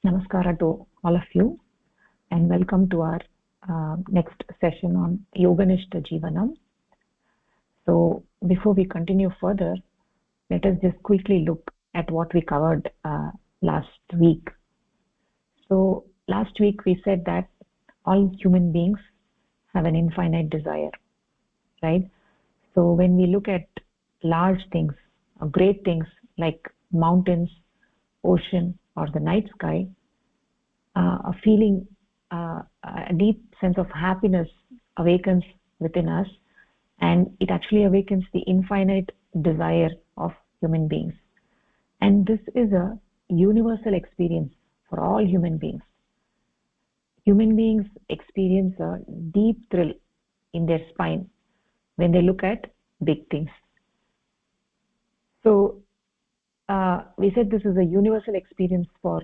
Namaskara to all of you, and welcome to our next session on Yoganishta Jivanam. So, before we continue further, let us just quickly look at what we covered last week. So, last week we said that all human beings have an infinite desire, right? So, when we look at large things, great things like mountains, ocean, or the night sky, a feeling, a deep sense of happiness awakens within us, and it actually awakens the infinite desire of human beings. And this is a universal experience for all human beings. Human beings experience a deep thrill in their spine when they look at big things. So, we said this is a universal experience for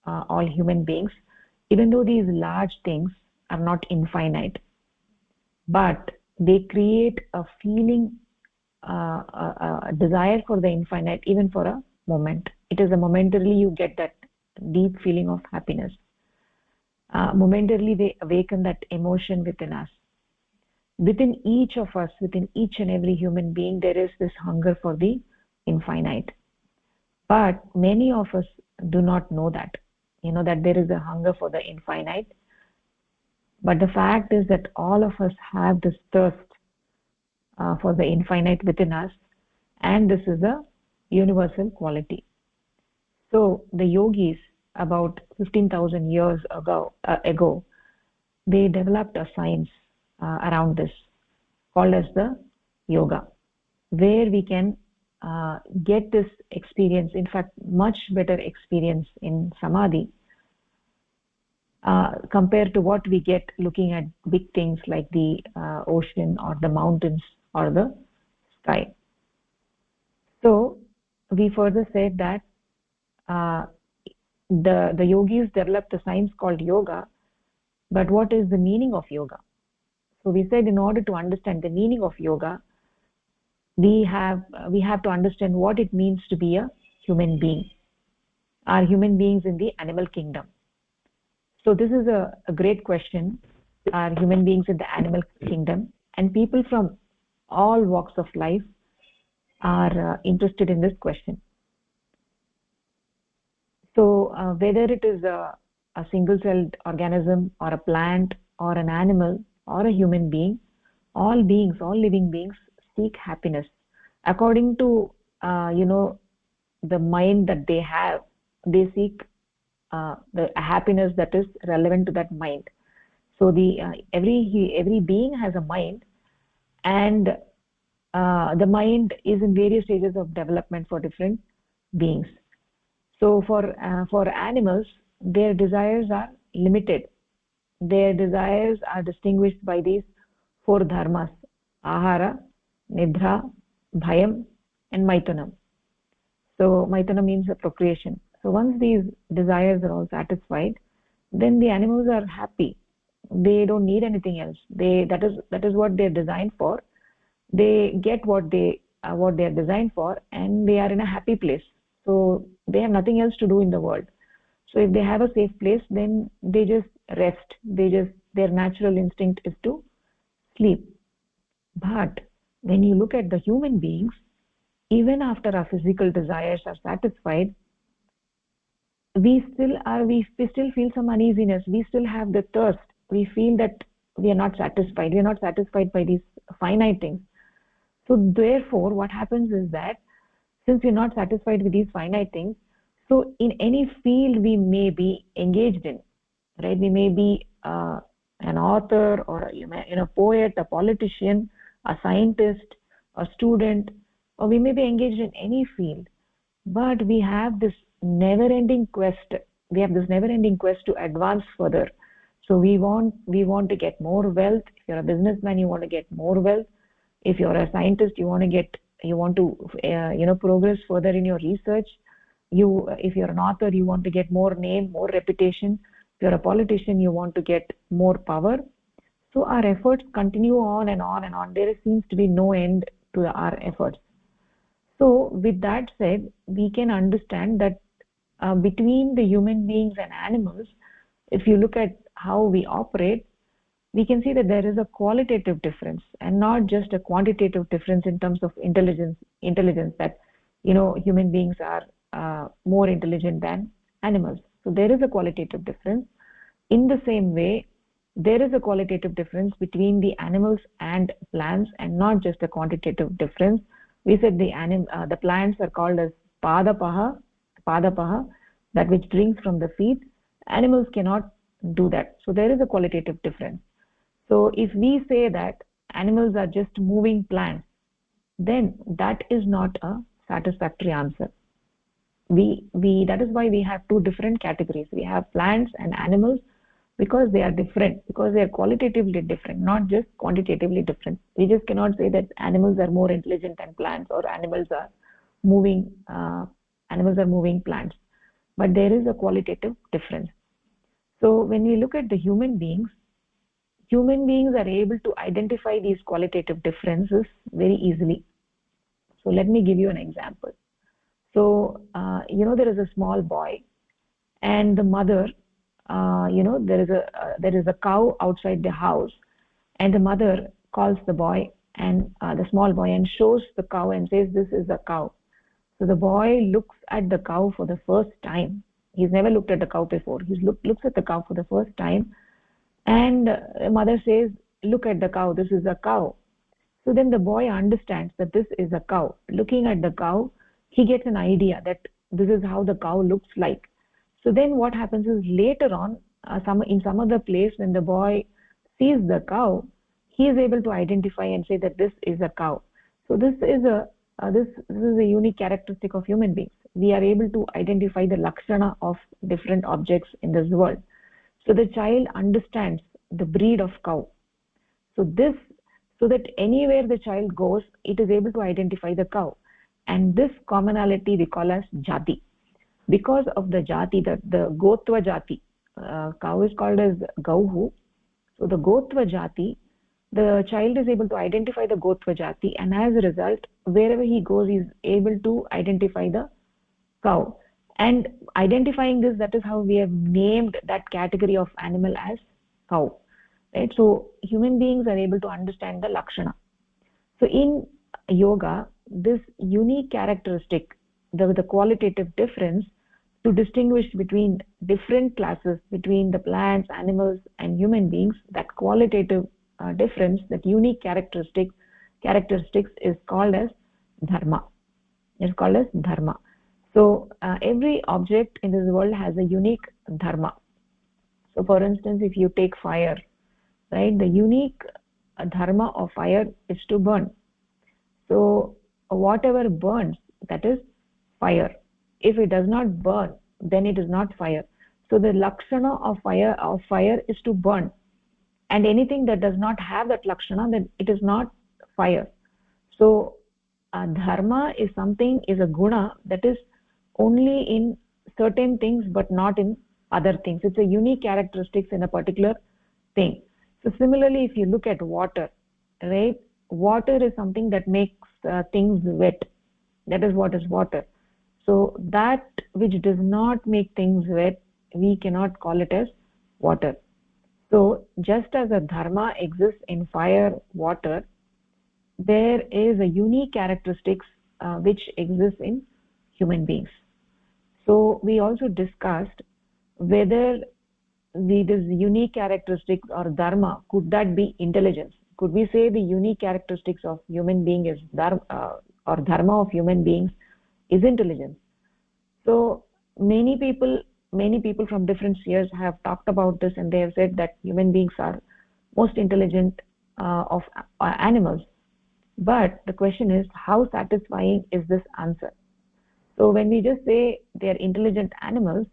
all human beings, even though these large things are not infinite, but they create a feeling, a desire for the infinite, even for a moment. It is a momentarily you get that deep feeling of happiness. Momentarily they awaken that emotion within us. Within each of us, within each and every human being, there is this hunger for the infinite. But many of us do not know that. That there is a hunger for the infinite, but the fact is that all of us have this thirst for the infinite within us, and this is a universal quality. So the yogis, about 15,000 years ago, they developed a science around this called as the yoga, where we can get this experience, in fact much better experience in samadhi compared to what we get looking at big things like the ocean or the mountains or the sky. So we further said that the yogis developed a science called yoga, but what is the meaning of yoga? So we said in order to understand the meaning of yoga, we have to understand what it means to be a human being. Are human beings in the animal kingdom? So this is a great question. Are human beings in the animal kingdom? And people from all walks of life are interested in this question. So whether it is a single-celled organism or a plant or an animal or a human being, all living beings seek happiness according to the mind that they have. They seek the happiness that is relevant to that mind. So the every being has a mind, and the mind is in various stages of development for different beings. So for animals, their desires are limited. Their desires are distinguished by these four dharmas: ahara, nidra, bhayam, and maitunam. So maitunam means a procreation. So once these desires are all satisfied, then the animals are happy. They don't need anything else. That is what they're designed for. They get what they are designed for, and they are in a happy place. So they have nothing else to do in the world. So if they have a safe place, then they just rest. Their natural instinct is to sleep. But when you look at the human beings, even after our physical desires are satisfied, we still feel some uneasiness. We still have the thirst. We feel that we are not satisfied. We are not satisfied by these finite things. So therefore, what happens is that since we are not satisfied with these finite things, so in any field we may be engaged in, right? We may be an author, or a poet, a politician, a scientist, a student, or we may be engaged in any field, but we have this never-ending quest. We have this never-ending quest to advance further. So we want to get more wealth. If you're a businessman, you want to get more wealth. If you're a scientist, you want to progress further in your research. If you're an author, you want to get more name, more reputation. If you're a politician, you want to get more power. So our efforts continue on and on and on. There seems to be no end to our efforts. So with that said, we can understand that between the human beings and animals, if you look at how we operate, we can see that there is a qualitative difference and not just a quantitative difference in terms of intelligence that human beings are more intelligent than animals. So there is a qualitative difference. In the same way, there is a qualitative difference between the animals and plants, and not just a quantitative difference. We said the plants are called as padapaha, that which drinks from the feet. Animals cannot do that. So there is a qualitative difference. So if we say that animals are just moving plants, then that is not a satisfactory answer. That is why we have two different categories. We have plants and animals, because they are different, because they are qualitatively different, not just quantitatively different. We just cannot say that animals are more intelligent than plants, or animals are moving plants, but there is a qualitative difference. So when we look at the human beings are able to identify these qualitative differences very easily. So let me give you an example. So there is a small boy, and the mother, there is a cow outside the house, and the mother calls the boy and the small boy and shows the cow and says, "This is a cow." So the boy looks at the cow for the first time. He's never looked at the cow before. He looks at the cow for the first time, and the mother says, "Look at the cow, this is a cow." So then the boy understands that this is a cow. Looking at the cow, he gets an idea that this is how the cow looks like. So then what happens is, later on, in some other place, when the boy sees the cow, he is able to identify and say that this is a cow. So this is a unique characteristic of human beings. We are able to identify the lakshana of different objects in this world. So the child understands the breed of cow. So that anywhere the child goes, it is able to identify the cow. And this commonality we call as jati. Because of the jati, the gotva jati, cow is called as gauhu. So the gotva jati, the child is able to identify the gotva jati, and as a result, wherever he goes, he is able to identify the cow. And identifying this, that is how we have named that category of animal as cow. Right? So human beings are able to understand the lakshana. So in yoga, this unique characteristic, the qualitative difference to distinguish between different classes, between the plants, animals, and human beings, that qualitative difference, that unique characteristics is called as dharma. It's called as dharma. So every object in this world has a unique dharma. So for instance, if you take fire, right, the unique dharma of fire is to burn. So whatever burns, that is fire. If it does not burn, then it is not fire. So the lakshana of fire is to burn, and anything that does not have that lakshana, then it is not fire. So dharma is a guna that is only in certain things but not in other things. It's a unique characteristics in a particular thing. So similarly, if you look at water, right, water is something that makes things wet. That is what is water. So that which does not make things wet, we cannot call it as water. So just as a dharma exists in fire, water, there is a unique characteristics which exists in human beings. So we also discussed whether this unique characteristics or dharma, could that be intelligence? Could we say the unique characteristics of human being is dharma, or dharma of human beings is intelligence? So many people from different spheres have talked about this, and they have said that human beings are most intelligent of animals. But the question is, how satisfying is this answer? So when we just say they are intelligent animals,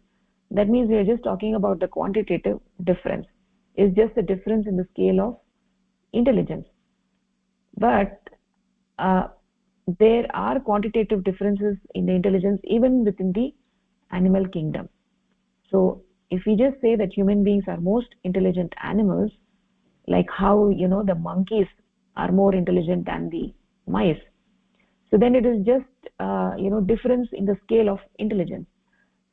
that means we are just talking about the quantitative difference. It's just the difference in the scale of intelligence. But there are quantitative differences in the intelligence even within the animal kingdom. So if we just say that human beings are most intelligent animals, like how the monkeys are more intelligent than the mice, so then it is just difference in the scale of intelligence.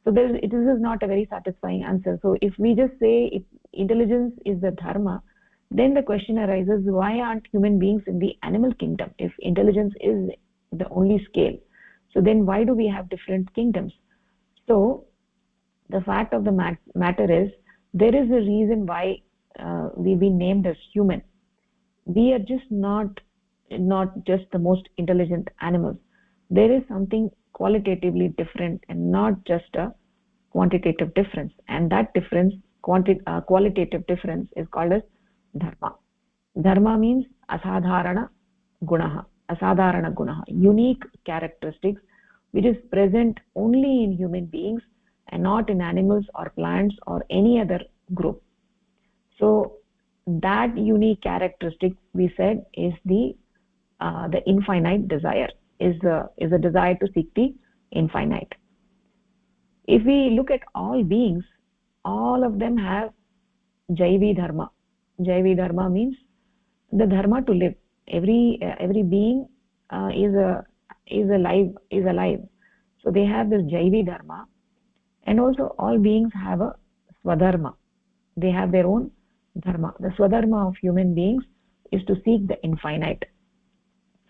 So this is not a very satisfying answer. So if we just say if intelligence is the dharma, then the question arises, why aren't human beings in the animal kingdom if intelligence is the only scale? So then why do we have different kingdoms? So the fact of the matter is, there is a reason why we've been named as human. We are just not just the most intelligent animals. There is something qualitatively different and not just a quantitative difference, and that difference, qualitative difference, is called as dharma. Dharma means asadharana gunaha, unique characteristics which is present only in human beings and not in animals or plants or any other group. So that unique characteristic, we said, is the infinite desire, is a desire to seek the infinite. If we look at all beings, all of them have jaivi dharma. Jaivi dharma means the dharma to live. Every being is alive. So they have this jaivi dharma, and also all beings have a swadharma. They have their own dharma. The swadharma of human beings is to seek the infinite,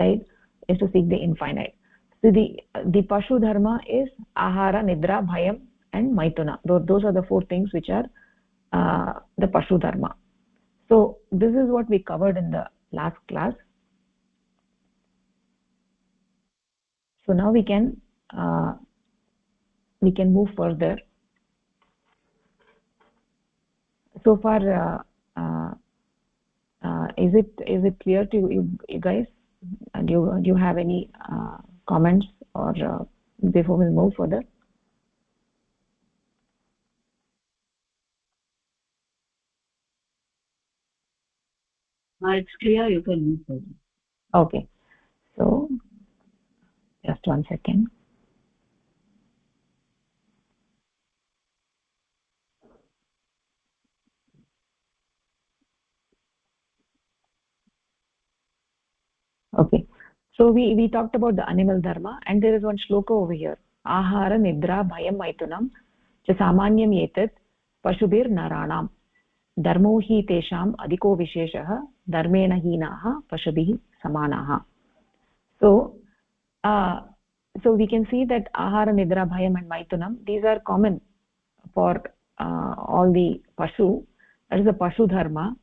right? Is to seek the infinite. So the pashu dharma is ahara, nidra, bhayam, and maituna. Those are the four things which are the pashu dharma. So this is what we covered in the last class. So now we can move further. So far, is it clear to you guys? Do you have any comments or before we move further? It's clear, you can move further. Okay, so just 1 second. Okay, so we talked about the animal dharma, and there is one shloka over here: ahara, nidra, bhayam, maitunam cha samanyam etat pashubir naranam dharmo hi tesham adhiko visheshah dharmena hinaah pashubih samanaah. So so we can see that ahara, nidra, bhayam, and maitunam, these are common for all the pashu. That is the pashu dharma,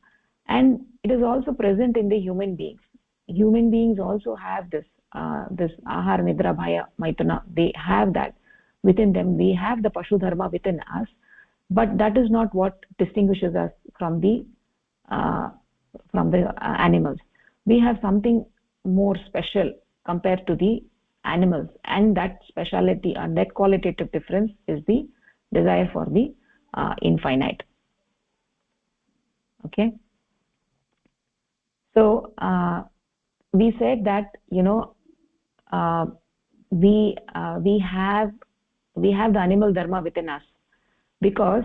and it is also present in the human beings. Human beings also have this ahara, nidra, bhaya, maituna. They have that within them. We have the pashu dharma within us, but that is not what distinguishes us from the animals. We have something more special compared to the animals, and that speciality and that qualitative difference is the desire for the infinite. Okay, so we said that we have the animal dharma within us because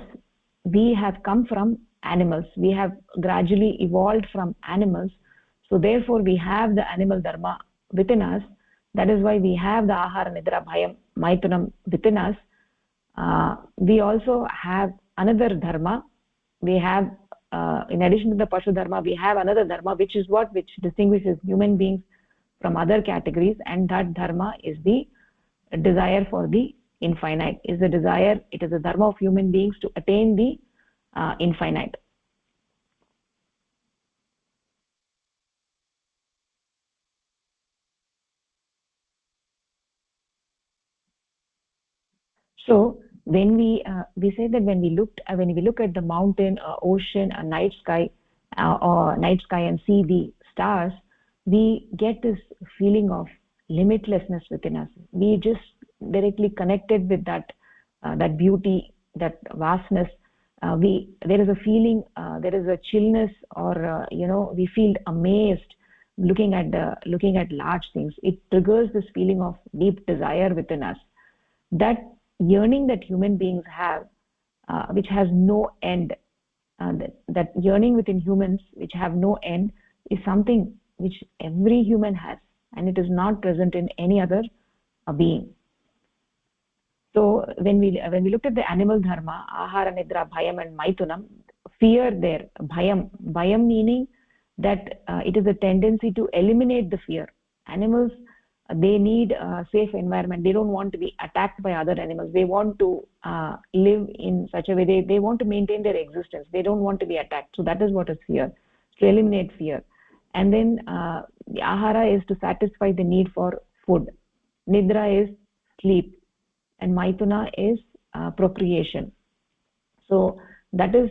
we have come from animals. We have gradually evolved from animals, so therefore we have the animal dharma within us. That is why we have the ahara, nidra, bhayam, maitunam within us. We also have another dharma. We have in addition to the pashu dharma, we have another dharma, which distinguishes human beings from other categories, and that dharma is the desire for the infinite. It is the dharma of human beings to attain the infinite. So when we say that when we look at the mountain, ocean, night sky and see the stars, we get this feeling of limitlessness within us. We just directly connected with that beauty, that vastness. There is a feeling, there is a chillness, or we feel amazed looking at large things. It triggers this feeling of deep desire within us. That yearning that human beings have, which has no end, that yearning within humans which have no end, is something which every human has, and it is not present in any other being. So when we looked at the animal dharma, ahara, nidra, bhayam and maitunam, fear there, bhayam meaning that it is a tendency to eliminate the fear. Animals, they need a safe environment. They don't want to be attacked by other animals. They want to live in such a way, they want to maintain their existence. They don't want to be attacked. So that is what is fear, to eliminate fear. And then the ahara is to satisfy the need for food. Nidra is sleep, and maituna is procreation. So that is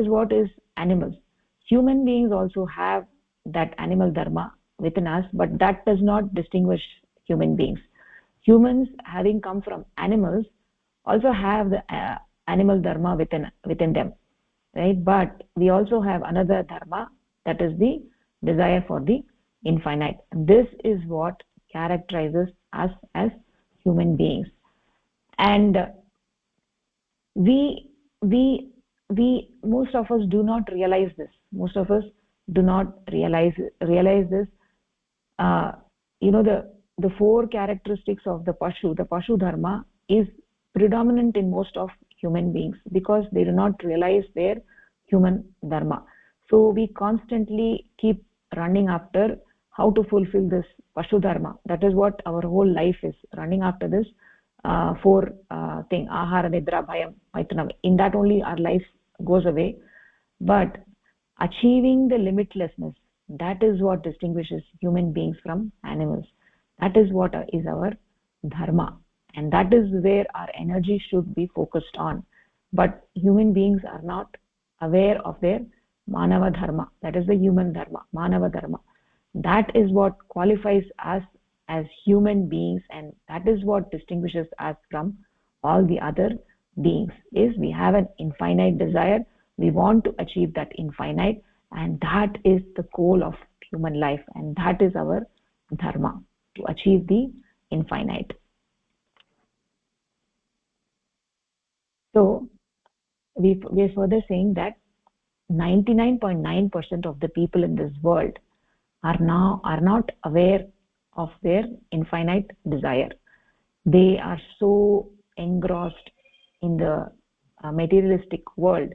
what is animals. Human beings also have that animal dharma within us, but that does not distinguish human beings. Humans, having come from animals, also have the animal dharma within them, right? But we also have another dharma, that is the desire for the infinite. This is what characterizes us as human beings. And we we we most of us do not realize this. Most of us do not realize this. uh, the four characteristics of the pashu dharma is predominant in most of human beings, because they do not realize their human dharma. So we constantly keep running after how to fulfill this pashu dharma. That is what our whole life is, running after this four thing: ahara, nidra, bhayam, maitunam. In that only our life goes away. But achieving the limitlessness, that is what distinguishes human beings from animals. That is what is our dharma, and that is where our energy should be focused on. But human beings are not aware of their manava dharma. That is the human dharma, manava dharma. That is what qualifies us as human beings, and that is what distinguishes us from all the other beings. Is we have an infinite desire, we want to achieve that infinite, and that is the goal of human life, and that is our dharma, to achieve the infinite. So we're further saying that 99.9% of the people in this world are not aware of their infinite desire. They are so engrossed in the materialistic world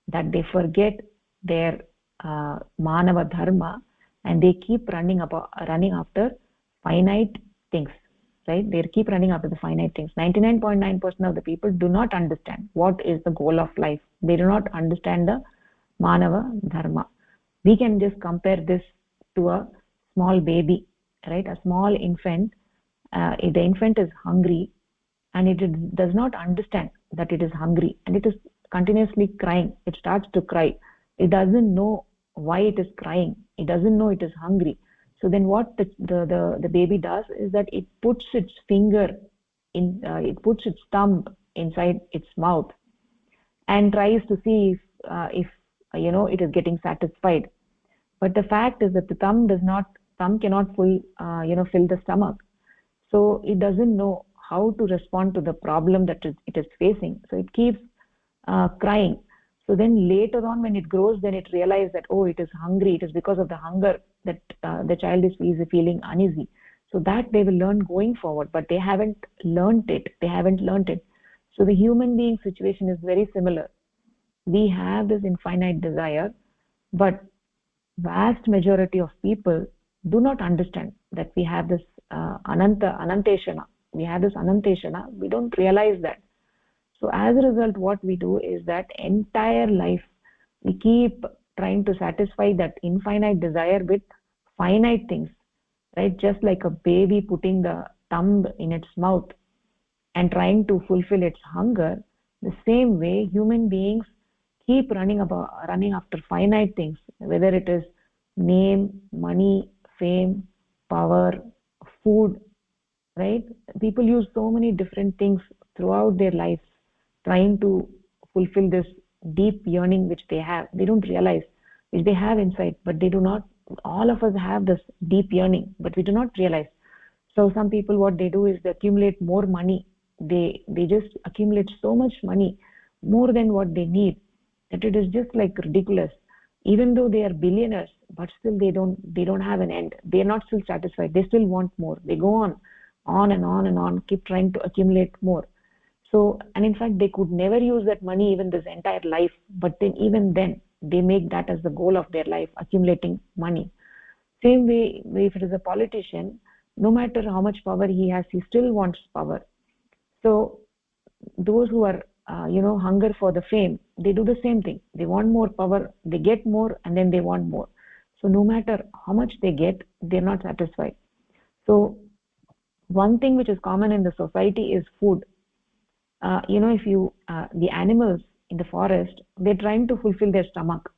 that they forget their manava dharma, and they keep running after finite things, right? They keep running after the finite things. 99.9% of the people do not understand what is the goal of life. They do not understand the manava dharma. We can just compare this to a small baby, right? A small infant. If the infant is hungry and it does not understand that it is hungry, and it is continuously crying, it starts to cry. It doesn't know why it is crying. It doesn't know it is hungry. So then what the baby does is that it puts its finger in, it puts its thumb inside its mouth and tries to see if it is getting satisfied. But the fact is that the thumb cannot fill the stomach. So it doesn't know how to respond to the problem that it is facing. So it keeps crying. So then later on, when it grows, then it realizes that, oh, it is hungry. It is because of the hunger that the child is feeling uneasy. So that they will learn going forward, but they haven't learned it. So the human being situation is very similar. We have this infinite desire, but vast majority of people do not understand that we have this ananteshana. We have this ananteshana. We don't realize that. So as a result, what we do is that entire life we keep trying to satisfy that infinite desire with finite things, right? Just like a baby putting the thumb in its mouth and trying to fulfill its hunger, the same way human beings keep running after finite things, whether it is name, money, fame, power, food, right? People use so many different things throughout their lives trying to fulfill this deep yearning which they don't realize, which they have inside, but they do not. All of us have this deep yearning, but we do not realize. So some people, what they do is they accumulate more money. They just accumulate so much money, more than what they need, that it is just like ridiculous. Even though they are billionaires, but still they don't have an end. They are not still satisfied. They still want more. They go on and on and on, keep trying to accumulate more. So, and in fact, they could never use that money even this entire life, but then even then, they make that as the goal of their life, accumulating money. Same way, if it is a politician, no matter how much power he has, he still wants power. So those who are, hunger for the fame, they do the same thing. They want more power, they get more, and then they want more. So no matter how much they get, they're not satisfied. So one thing which is common in the society is food. If you the animals in the forest, they're trying to fulfill their stomach.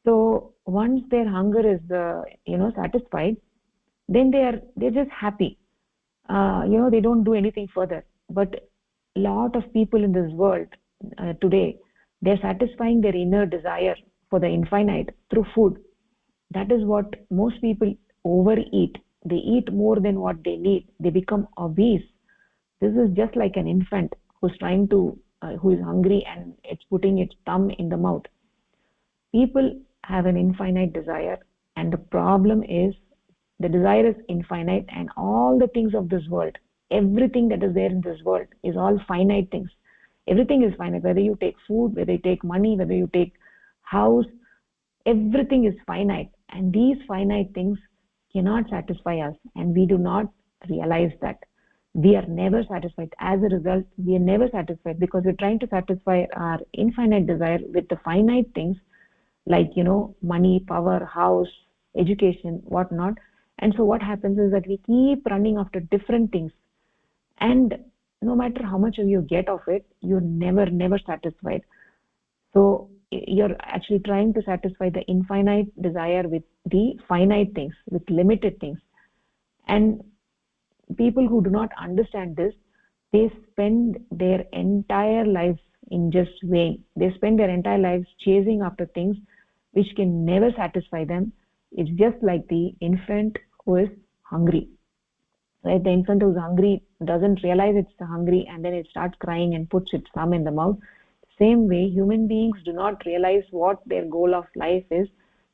So once their hunger is satisfied, then they're just happy. They don't do anything further. But a lot of people in this world today, they're satisfying their inner desire for the infinite through food. That is what most people overeat. They eat more than what they need. They become obese. This is just like an infant who is hungry and it's putting its thumb in the mouth. People have an infinite desire, and the problem is the desire is infinite, and all the things of this world, everything that is there in this world is all finite things. Everything is finite, whether you take food, whether you take money, whether you take house, everything is finite, and these finite things cannot satisfy us, and we do not realize that. We are never satisfied. As a result, we are never satisfied because we're trying to satisfy our infinite desire with the finite things, like money, power, house, education, whatnot. And so what happens is that we keep running after different things, and no matter how much you get of it, you're never satisfied. So you're actually trying to satisfy the infinite desire with the finite things, with limited things. And people who do not understand this, they spend their entire lives in just vain. They spend their entire lives chasing after things which can never satisfy them. It's just like the infant who is hungry, right? The infant who's hungry doesn't realize it's hungry, and then it starts crying and puts its thumb in the mouth. Same way, human beings do not realize what their goal of life is,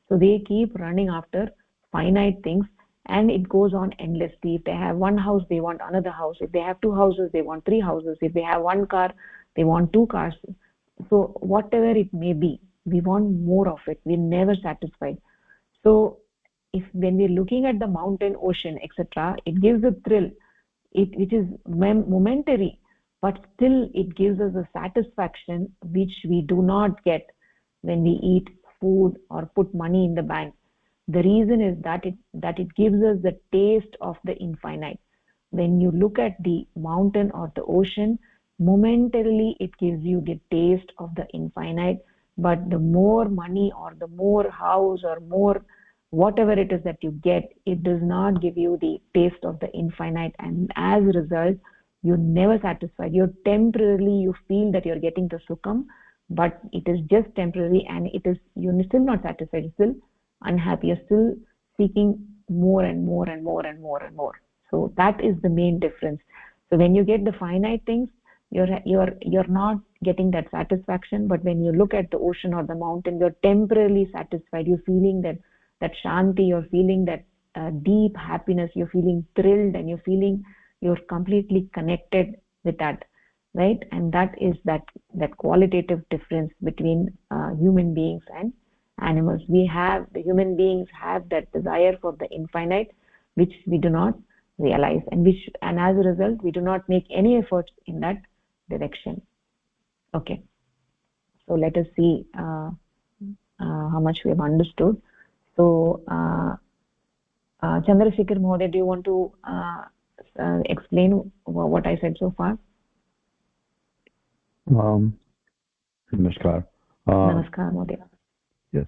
so they keep running after finite things, and it goes on endlessly. If they have one house, they want another house. If they have two houses, they want three houses. If they have one car, they want two cars. So whatever it may be, we want more of it. We're never satisfied. So if when we're looking at the mountain, ocean, etc., it gives a thrill, which is momentary, but still it gives us a satisfaction which we do not get when we eat food or put money in the bank. The reason is that it gives us the taste of the infinite. When you look at the mountain or the ocean, momentarily it gives you the taste of the infinite, but the more money or the more house or more whatever it is that you get, it does not give you the taste of the infinite, and as a result, you're never satisfied. You feel that you're getting the sukham, but it is just temporary, and you're still not satisfied. You're still unhappy. You're still seeking more and more and more and more and more. So that is the main difference. So when you get the finite things, you're not getting that satisfaction, but when you look at the ocean or the mountain, you're temporarily satisfied. You're feeling that shanti, you're feeling that deep happiness, you're feeling thrilled, and you're completely connected with that, right? And that is that qualitative difference between human beings and animals. The human beings have that desire for the infinite, which we do not realize, and as a result, we do not make any efforts in that direction. Okay, so let us see how much we have understood. So Chandrasekhar Mohoday, do you want to explain what I said so far? Namaskar. Namaskar Mohoday. Yes.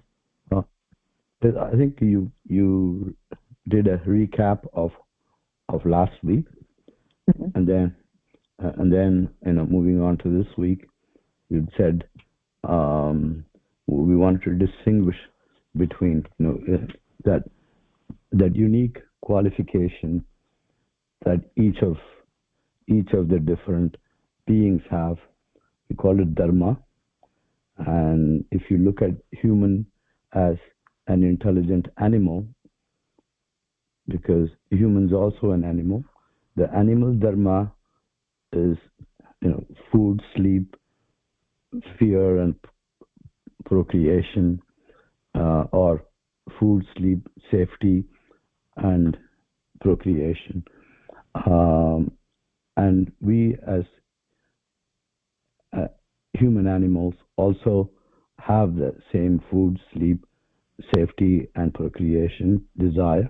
I think you did a recap of last week, Mm-hmm. and then moving on to this week, you said we wanted to distinguish between that unique qualification that each of the different beings have. We call it Dharma. And if you look at human as an intelligent animal, because human's also an animal, the animal Dharma is food, sleep, fear, and procreation, or food, sleep, safety, and procreation. Um, and we, as uh, human animals, also have the same food, sleep, safety, and procreation desire,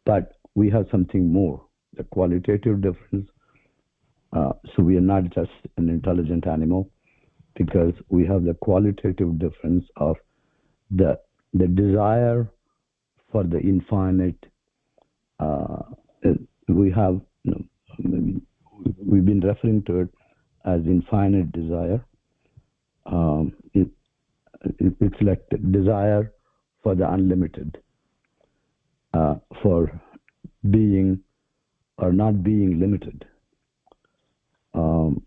but we have something more, the qualitative difference. So we are not just an intelligent animal because we have the qualitative difference of the desire for the infinite. Uh, we have, maybe we've been referring to it as infinite desire. Um, it, it's like the desire for the unlimited, for being or not being limited. Um,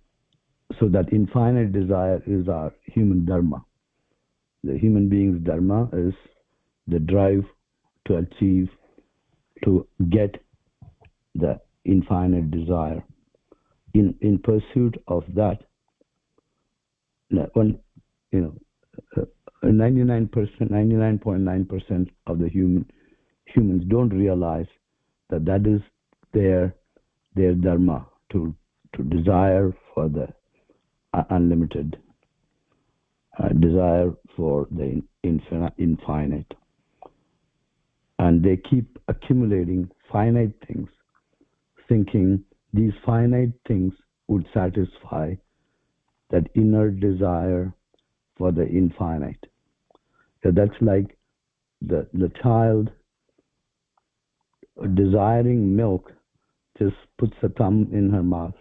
so that infinite desire is our human dharma. The human being's dharma is the drive to achieve, to get the infinite desire. In pursuit of that, when you know, 99%, 99.9% of the humans don't realize that that is their dharma, to desire for the unlimited, desire for the infinite, and they keep accumulating finite things, thinking these finite things would satisfy that inner desire for the infinite. So that's like the child desiring milk just puts a thumb in her mouth,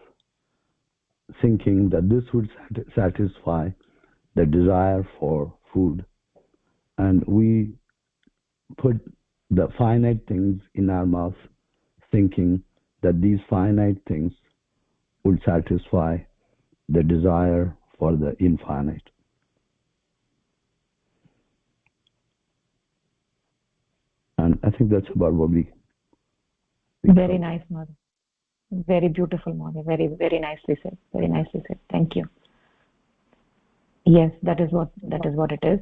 thinking that this would satisfy the desire for food. And we put the finite things in our mouth, thinking that these finite things would satisfy the desire for the infinite. And I think that's about what we Very covered. nice, mother. Very beautiful, mother. Very, very nicely said. Very nicely said. Thank you. Yes, that is what it is.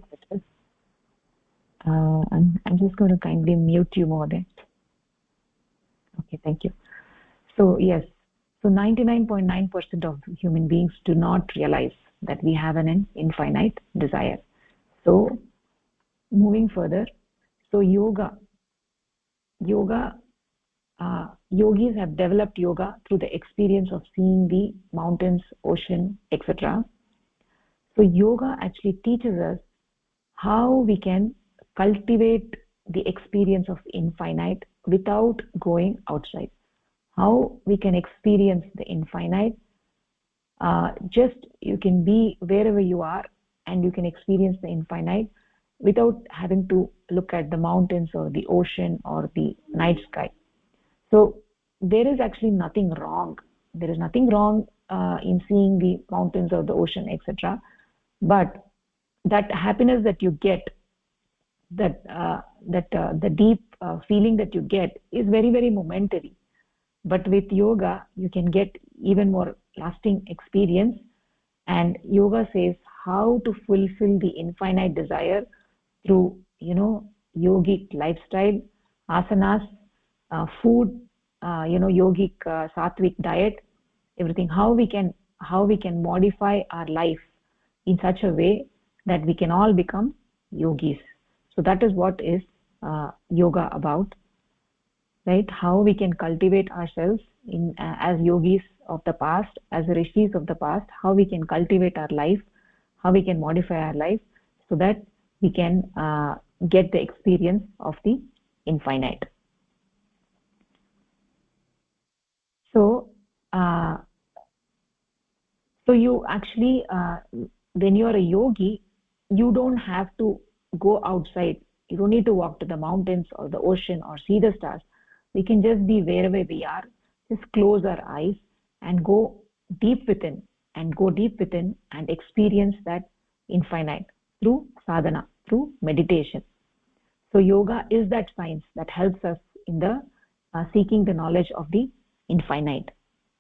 I'm just going to kindly mute you, mother. Okay, thank you. So yes, so 99.9% of human beings do not realize that we have an infinite desire. So moving further, so yoga, yogis have developed yoga through the experience of seeing the mountains, ocean, etc. So yoga actually teaches us how we can cultivate the experience of infinite without going outside, how we can experience the infinite. Just you can be wherever you are and you can experience the infinite without having to look at the mountains or the ocean or the night sky. So there is actually nothing wrong. There is nothing wrong in seeing the mountains or the ocean, etc. But that happiness that you get, the deep feeling that you get is very, very momentary. But with yoga you can get even more lasting experience, and yoga says how to fulfill the infinite desire through yogic lifestyle, asanas, food, yogic sattvic diet, everything, how we can modify our life in such a way that we can all become yogis. So that is what is yoga about, right? How we can cultivate ourselves in as yogis of the past, as rishis of the past, how we can cultivate our life, how we can modify our life so that we can get the experience of the infinite. So uh, so you actually when you are a yogi, you don't have to go outside. You don't need to walk to the mountains or the ocean or see the stars. We can just be wherever we are, just close our eyes and go deep within, and experience that infinite through sadhana, through meditation. So yoga is that science that helps us in the seeking the knowledge of the infinite.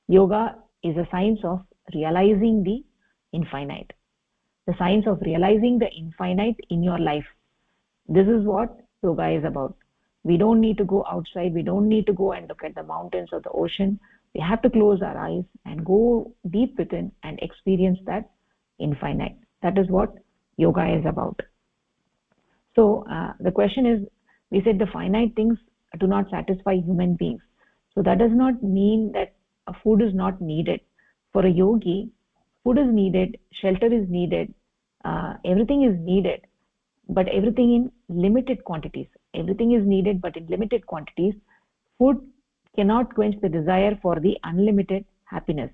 Yoga is a science of realizing the infinite, the science of realizing the infinite in your life. This is what yoga is about. We don't need to go outside. We don't need to go and look at the mountains or the ocean. We have to close our eyes and go deep within and experience that infinite. That is what yoga is about. So the question is, we said the finite things do not satisfy human beings. So that does not mean that food is not needed. For a yogi, food is needed, shelter is needed, everything is needed, but everything in limited quantities. Everything is needed, but in limited quantities. Food cannot quench the desire for the unlimited happiness,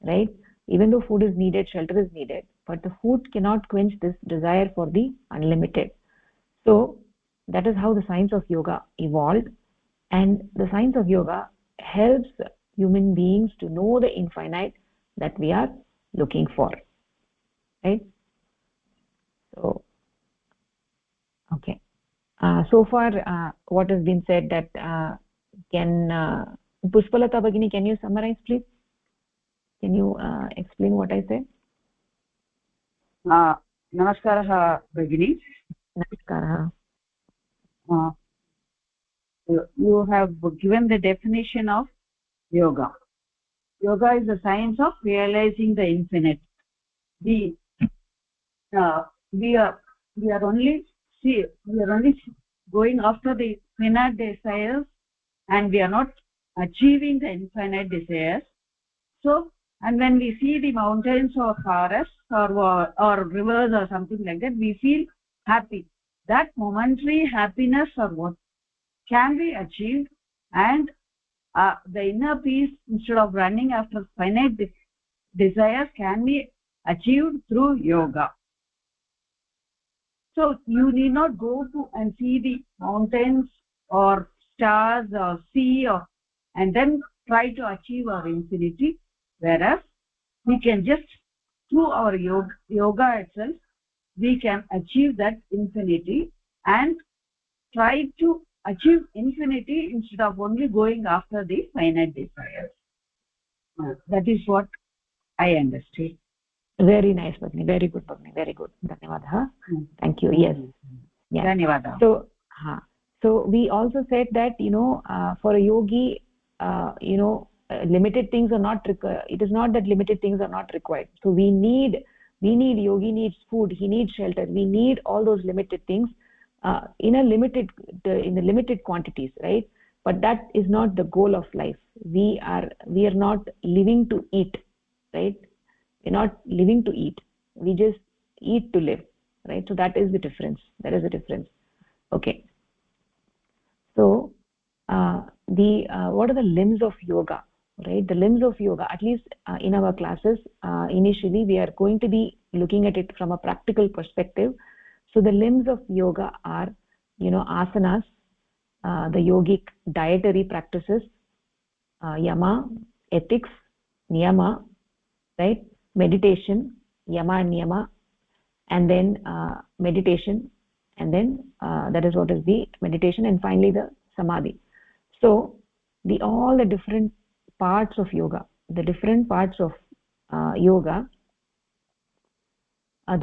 right? Even though food is needed, shelter is needed, but the food cannot quench this desire for the unlimited. So that is how the science of yoga evolved, and the science of yoga helps human beings to know the infinite that we are looking for, right? So okay, so far what has been said, that can Pushpalata Bhagini, can you summarize please? Can you explain what I said? Namaskaraha Bhagini. Namaskaraha. You have given the definition of yoga. Yoga is the science of realizing the infinite. We are only going after the finite desires, and we are not achieving the infinite desires. So, and when we see the mountains or forests or rivers or something like that, we feel happy. That momentary happiness or what can be achieved, and the inner peace, instead of running after finite desires, can be achieved through yoga. So you need not go to and see the mountains or stars or sea and then try to achieve our infinity, whereas we can just, through our yoga itself, we can achieve that infinity and try to achieve infinity instead of only going after the finite desires. That is what I understood. Very nice, Bhagini. Very good, Bhagini. Very good. Dhanyavadah. Thank you. Yes. Yeah. Dhanyavadah. So we also said that, for a yogi, limited things are not required. It is not that limited things are not required. So yogi needs food, he needs shelter, we need all those limited things in the limited quantities, right? But that is not the goal of life. We are not living to eat, right? We're not living to eat, we just eat to live, right? So that is the difference. Okay. So what are the limbs of yoga, right? The limbs of yoga, at least in our classes, initially we are going to be looking at it from a practical perspective. So the limbs of yoga are, asanas, the yogic dietary practices, yama, ethics, niyama, right? Meditation, yama and niyama, and then meditation, and then that is what is the meditation, and finally the samadhi. So all the different parts of yoga, the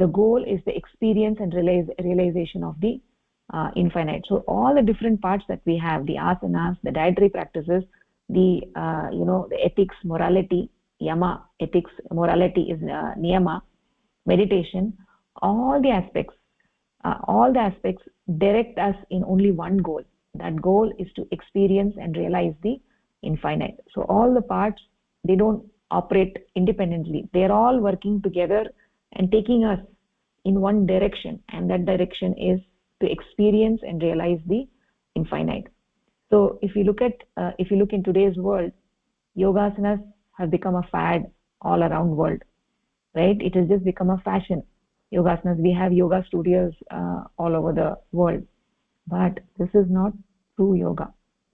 goal is the experience and realization of the infinite. So all the different parts that we have, the asanas, the dietary practices, the ethics, morality, yama, ethics, morality is niyama, meditation, all the aspects direct us in only one goal. That goal is to experience and realize the infinite. So all the parts, they don't operate independently, they're all working together and taking us in one direction, and that direction is to experience and realize the infinite. So if you look in today's world, yogasanas have become a fad all around world, right? It has just become a fashion. Yogasanas, we have yoga studios all over the world, but this is not true yoga.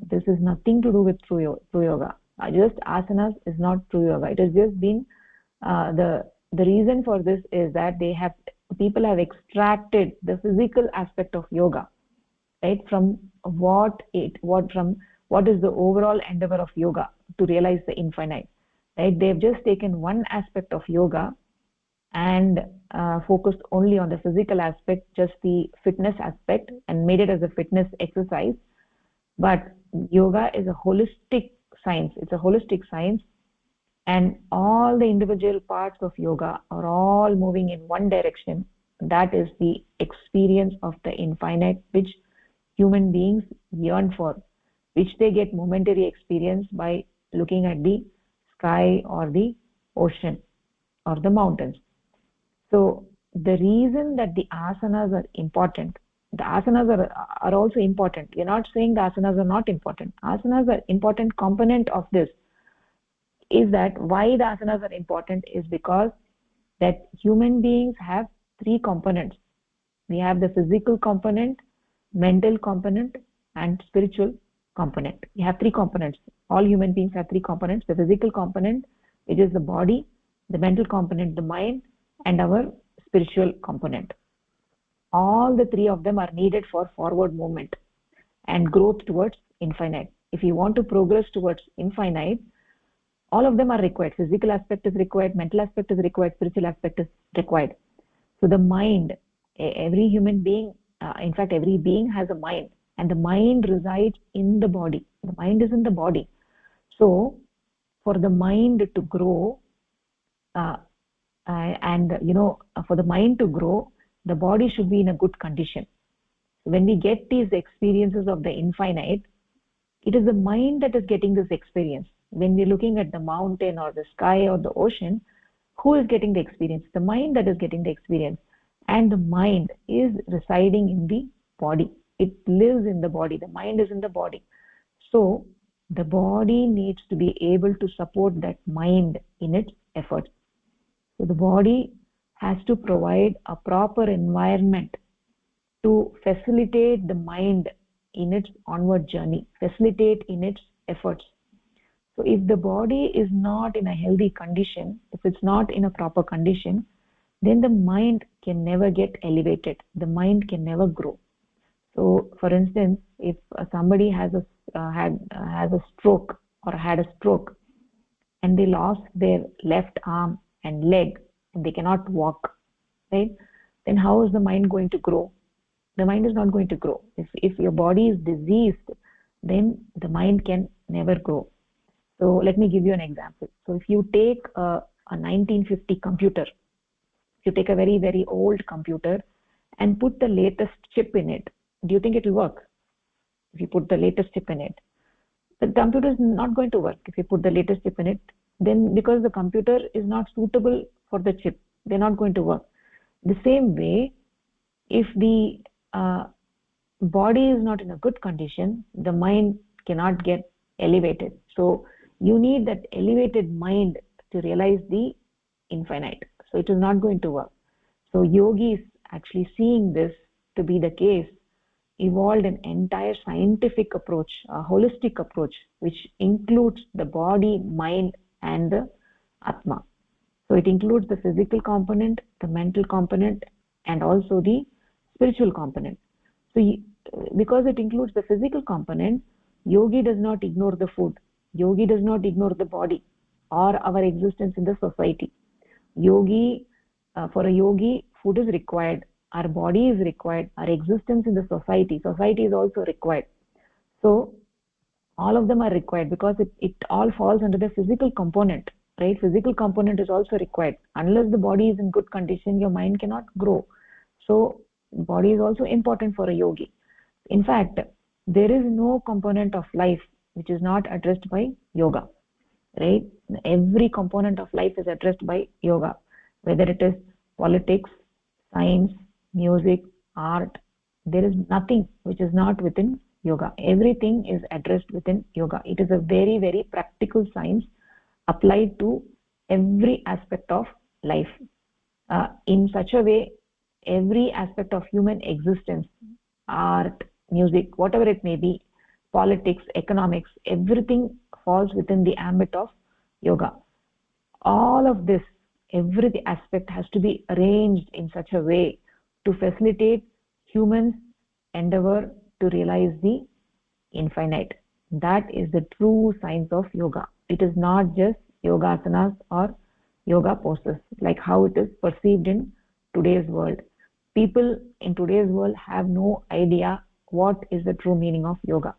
This is nothing to do with true yoga. Just asanas is not true yoga. It has just been the reason for this is that people have extracted the physical aspect of yoga, right, from what is the overall endeavor of yoga, to realize the infinite. right? They've just taken one aspect of yoga and focused only on the physical aspect, just the fitness aspect, and made it as a fitness exercise. But yoga is a holistic science. It's a holistic science, and all the individual parts of yoga are all moving in one direction. That is the experience of the infinite, which human beings yearn for, which they get momentary experience by looking at the sky or the ocean or the mountains. So the reason that the asanas are important, the asanas are also important. We're not saying the asanas are not important. Asanas are important component of this. Is that why the asanas are important is because that human beings have three components. We have the physical component, mental component, and spiritual component. We have three components. All human beings have three components: the physical component, which is the body; the mental component, the mind; and our spiritual component. All the three of them are needed for forward movement and growth towards infinite. If you want to progress towards infinite, all of them are required. Physical aspect is required, mental aspect is required, spiritual aspect is required. So the mind, every human being, in fact every being has a mind, and the mind resides in the body. The mind is in the body. So for the mind to grow, and for the mind to grow, the body should be in a good condition. When we get these experiences of the infinite, it is the mind that is getting this experience. When we're looking at the mountain or the sky or the ocean, who is getting the experience? The mind that is getting the experience. And the mind is residing in the body. It lives in the body. The mind is in the body. So the body needs to be able to support that mind in its efforts. So the body has to provide a proper environment to facilitate the mind in its onward journey, facilitate in its efforts. So if the body is not in a healthy condition, if it's not in a proper condition, then the mind can never get elevated. The mind can never grow. So for instance, if somebody has a stroke or had a stroke, and they lost their left arm and leg, and they cannot walk, right? Then how is the mind going to grow? The mind is not going to grow. If your body is diseased, then the mind can never grow. So let me give you an example. So if you take a 1950 computer, if you take a very, very old computer and put the latest chip in it, do you think it will work? If you put the latest chip in it, the computer is not going to work. If you put the latest chip in it, then because the computer is not suitable for the chip, they're not going to work. The same way, if the body is not in a good condition, the mind cannot get elevated. So you need that elevated mind to realize the infinite. So it is not going to work. So yogis, actually seeing this to be the case, evolved an entire scientific approach, a holistic approach, which includes the body, mind, and the atma. So it includes the physical component, the mental component, and also the spiritual component. So because it includes the physical component, yogi does not ignore the food. Yogi does not ignore the body or our existence in the society. For a yogi, food is required, our body is required, our existence in the society is also required. So all of them are required because it all falls under the physical component, right? Physical component is also required. Unless the body is in good condition, your mind cannot grow. So body is also important for a yogi. In fact, there is no component of life which is not addressed by yoga, right? Every component of life is addressed by yoga, whether it is politics, science, music, art. There is nothing which is not within yoga. Everything is addressed within yoga. It is a very, very practical science applied to every aspect of life, in such a way every aspect of human existence, art, music, whatever it may be, politics, economics, everything falls within the ambit of yoga. All of this, every aspect has to be arranged in such a way to facilitate humans' endeavor to realize the infinite. That is the true science of yoga. It is not just yogasanas or yoga poses, like how it is perceived in today's world. People in today's world have no idea what is the true meaning of yoga.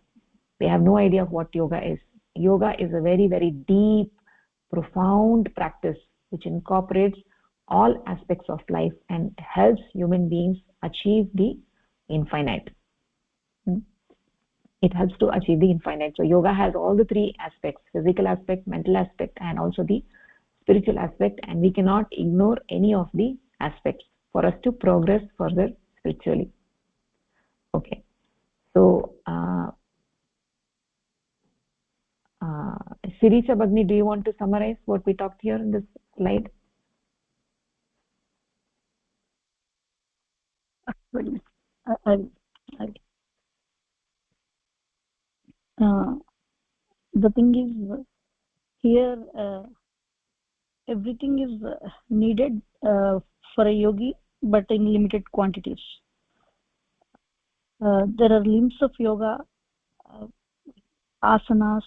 They have no idea of what yoga is. Yoga is a very, very deep, profound practice which incorporates all aspects of life and helps human beings achieve the infinite. It helps to achieve the infinite. So yoga has all the three aspects: physical aspect, mental aspect, and also the spiritual aspect, and we cannot ignore any of the aspects for us to progress further spiritually. Okay, so Siricha Bagni, do you want to summarize what we talked here in this slide? The thing is, here everything is needed for a yogi, but in limited quantities. There are limbs of yoga, asanas,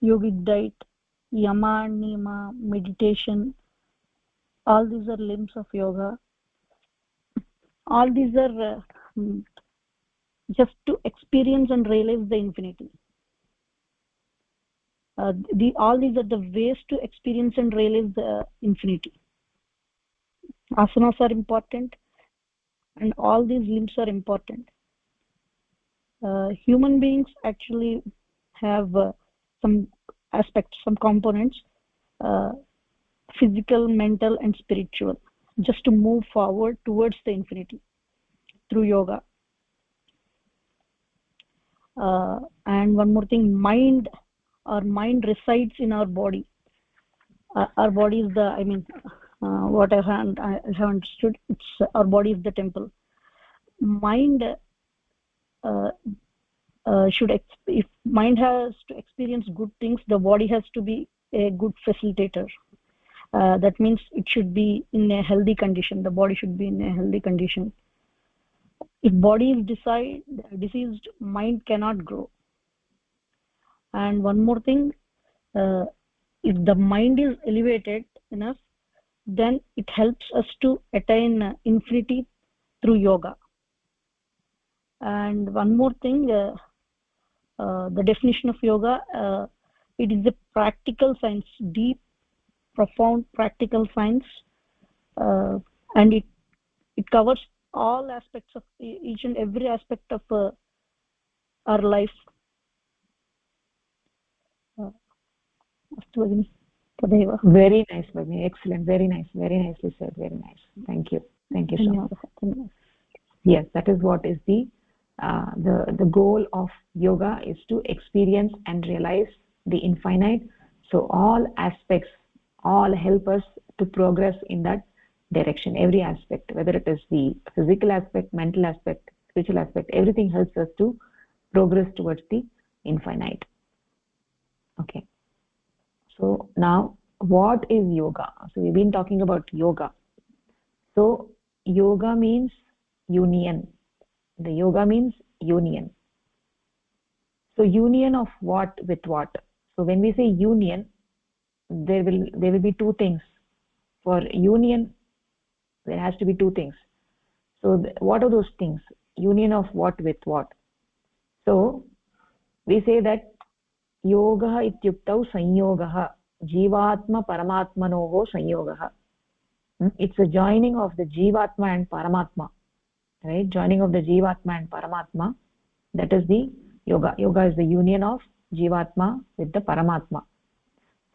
yogic diet, yama, niyama, meditation. All these are limbs of yoga. All these are just to experience and realize the infinity. All these are the ways to experience and realize the infinity. Asanas are important, and all these limbs are important. Human beings actually have some aspects, some components, physical, mental, and spiritual, just to move forward towards the infinity through yoga. And one more thing, our mind resides in our body. Our body is what I have understood, it's our body is the temple. Mind if mind has to experience good things, the body has to be a good facilitator. That means it should be in a healthy condition. The body should be in a healthy condition. If body is diseased, mind cannot grow. And one more thing, if the mind is elevated enough, then it helps us to attain infinity through yoga. And one more thing, the definition of yoga, it is a practical science, deep, profound practical science, and it covers all aspects of each and every aspect of our life. Very nice, Bhagini. Excellent. Very nice. Very nicely said. Very nice. Thank you. Thank you so much. Yes, that is what is the goal of yoga, is to experience and realize the infinite. So all aspects, all help us to progress in that direction. Every aspect, whether it is the physical aspect, mental aspect, spiritual aspect, everything helps us to progress towards the infinite. Okay. So now, what is yoga? So we've been talking about yoga. So yoga means union. The yoga means union. So union of what with what? So when we say union, there will be two things. For union, there has to be two things. So what are those things? Union of what with what? So we say that yoga ityuktau sanyogah, jivatma paramatmanoho sanyogah. It's a joining of the jivatma and paramatma, right? Joining of the jivatma and paramatma, that is the yoga. Yoga is the union of jivatma with the paramatma.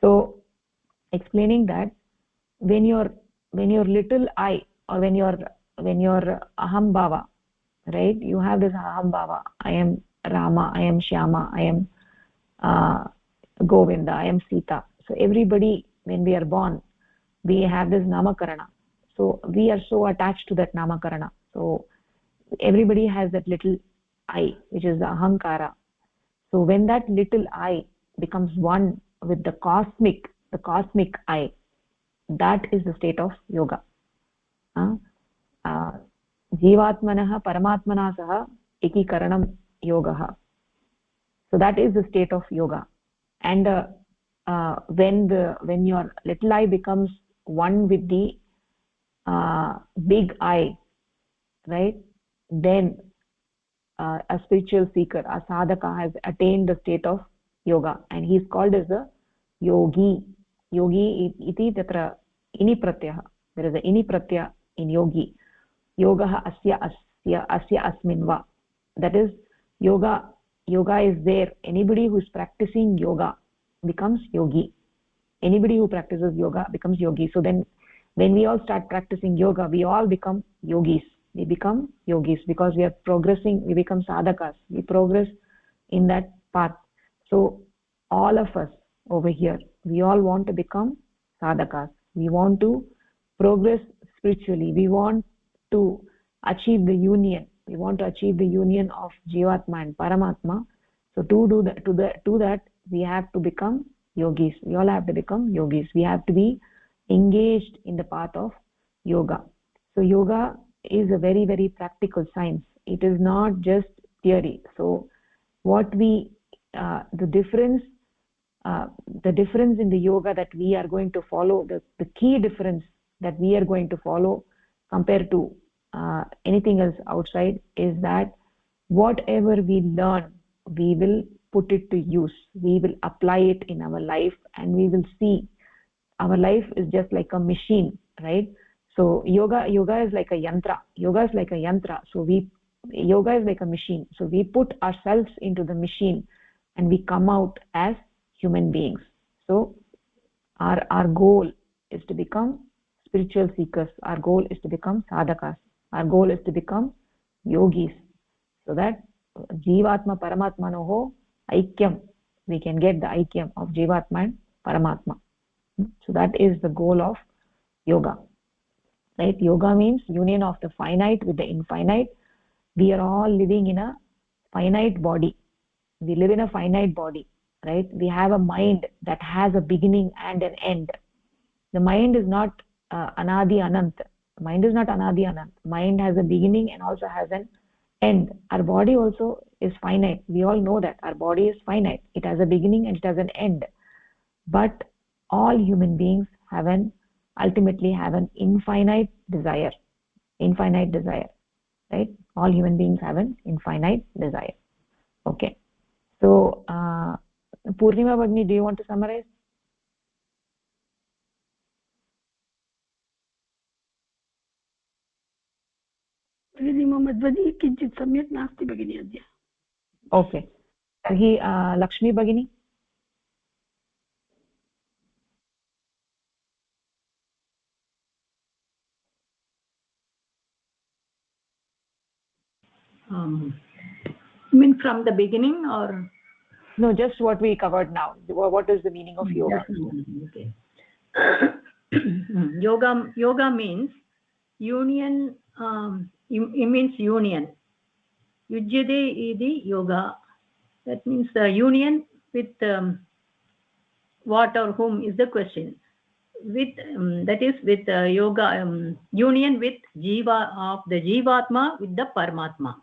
So explaining that, when your little I, or when your aham bhava, right, you have this aham bhava, I am Rama, I am Shyama, I am Govinda, I am Sita. So everybody, when we are born, we have this namakarana. So we are so attached to that namakarana. So everybody has that little I, which is the ahankara. So when that little I becomes one with the cosmic I, that is the state of yoga. Jivatmanah paramatmana saha ekikaranam yogaha. So that is the state of yoga. And when your little I becomes one with the big I, right, then a spiritual seeker, a sadhaka, has attained the state of yoga, and he is called as a yogi. Yogi iti tatra ini pratyah. There is a ini pratyah in yogi. Yoga asya asmin va. That is, yoga is there. Anybody who is practicing yoga becomes yogi. Anybody who practices yoga becomes yogi. So then when we all start practicing yoga, we all become yogis. We become yogis because we are progressing. We become sadhakas. We progress in that path. So all of us over here, we all want to become sadhakas. We want to progress spiritually. We want to achieve the union. We want to achieve the union of Jivatma and Paramatma. So to do that, we have to become yogis. We all have to become yogis. We have to be engaged in the path of yoga. So yoga is a very, very practical science. It is not just theory. So what the difference in the yoga that we are going to follow, the key difference that we are going to follow compared to anything else outside, is that whatever we learn, we will put it to use. We will apply it in our life, and we will see our life is just like a machine, right? So yoga is like a yantra. Yoga is like a yantra. So yoga is like a machine. So we put ourselves into the machine, and we come out as human beings. So our goal is to become spiritual seekers. Our goal is to become sadhakas. Our goal is to become yogis, so that Jivatma Paramatmanoho Aikyam, we can get the Aikyam of Jivatma and Paramatma. So that is the goal of yoga, right? Yoga means union of the finite with the infinite. We are all living in a finite body. We live in a finite body, right? We have a mind that has a beginning and an end. The mind is not Anadi Anant. Mind is not Anadi Anant. Mind has a beginning and also has an end. Our body also is finite. We all know that our body is finite. It has a beginning and it has an end. But all human beings ultimately have an infinite desire, right? All human beings have an infinite desire. Okay. So Purnima Bhagini, do you want to summarize? भगिनी मम ध्वनिः किञ्चित् सम्यक् नास्ति भगिनी अद्य. Okay, तर्हि लक्ष्मी भगिनी. You mean from the beginning, or no, just what we covered now? What is the meaning of yoga? Okay. Yoga means union. It means union. Yujyate idi yoga. That means the union with what or whom is the question. With that is with yoga, union with jiva of the jivatma with the paramatma.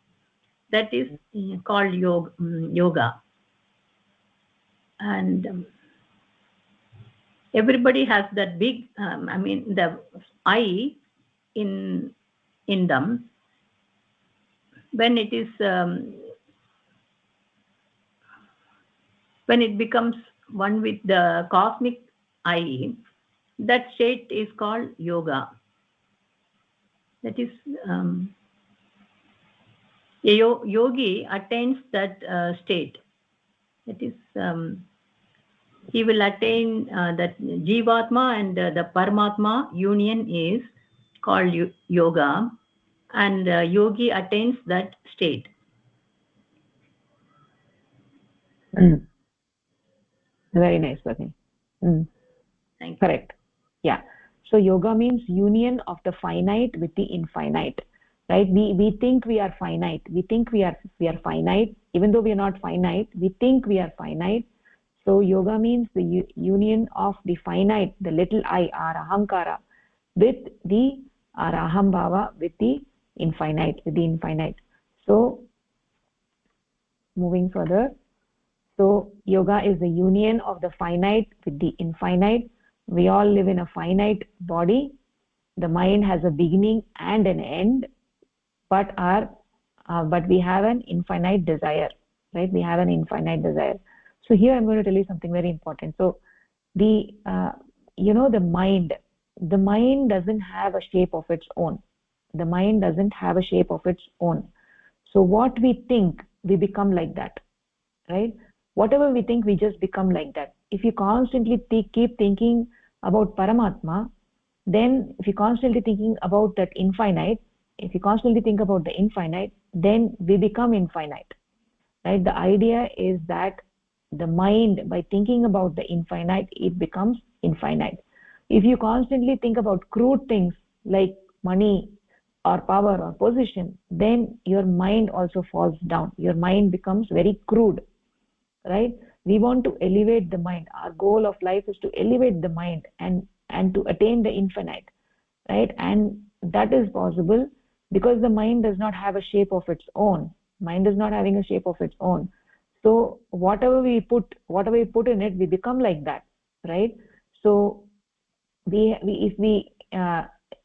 That is called yoga. And everybody has that big, the I in them. When it is when it becomes one with the cosmic I, that state is called yoga. That is a yogi attains that state. That is he will attain that jivatma and the paramatma union is called yoga, and yogi attains that state. Very nice, Bhagini. Thank you. Correct. Yeah. So yoga means union of the finite with the infinite, right? We think we are finite. We think we are finite, even though we are not finite. We think we are finite. So yoga means the union of the finite, the little I, our ahankara, with the our aham bhava, with the infinite. So moving further. So yoga is the union of the finite with the infinite. We all live in a finite body. The mind has a beginning and an end, but we have an infinite desire, right? We have an infinite desire. So here I'm going to tell you something very important. So the the mind doesn't have a shape of its own. The mind doesn't have a shape of its own. So what we think, we become like that, right? Whatever we think, we just become like that. If you constantly keep thinking about Paramatma, then if you constantly thinking about that infinite, if you constantly think about the infinite, then we become infinite, right? The idea is that the mind, by thinking about the infinite, it becomes infinite. If you constantly think about crude things like money or power or position, then your mind also falls down. Your mind becomes very crude, right? We want to elevate the mind. Our goal of life is to elevate the mind and to attain the infinite, right? And that is possible because the mind does not have a shape of its own. Mind is not having a shape of its own. So whatever we put in it, we become like that, right? So we if we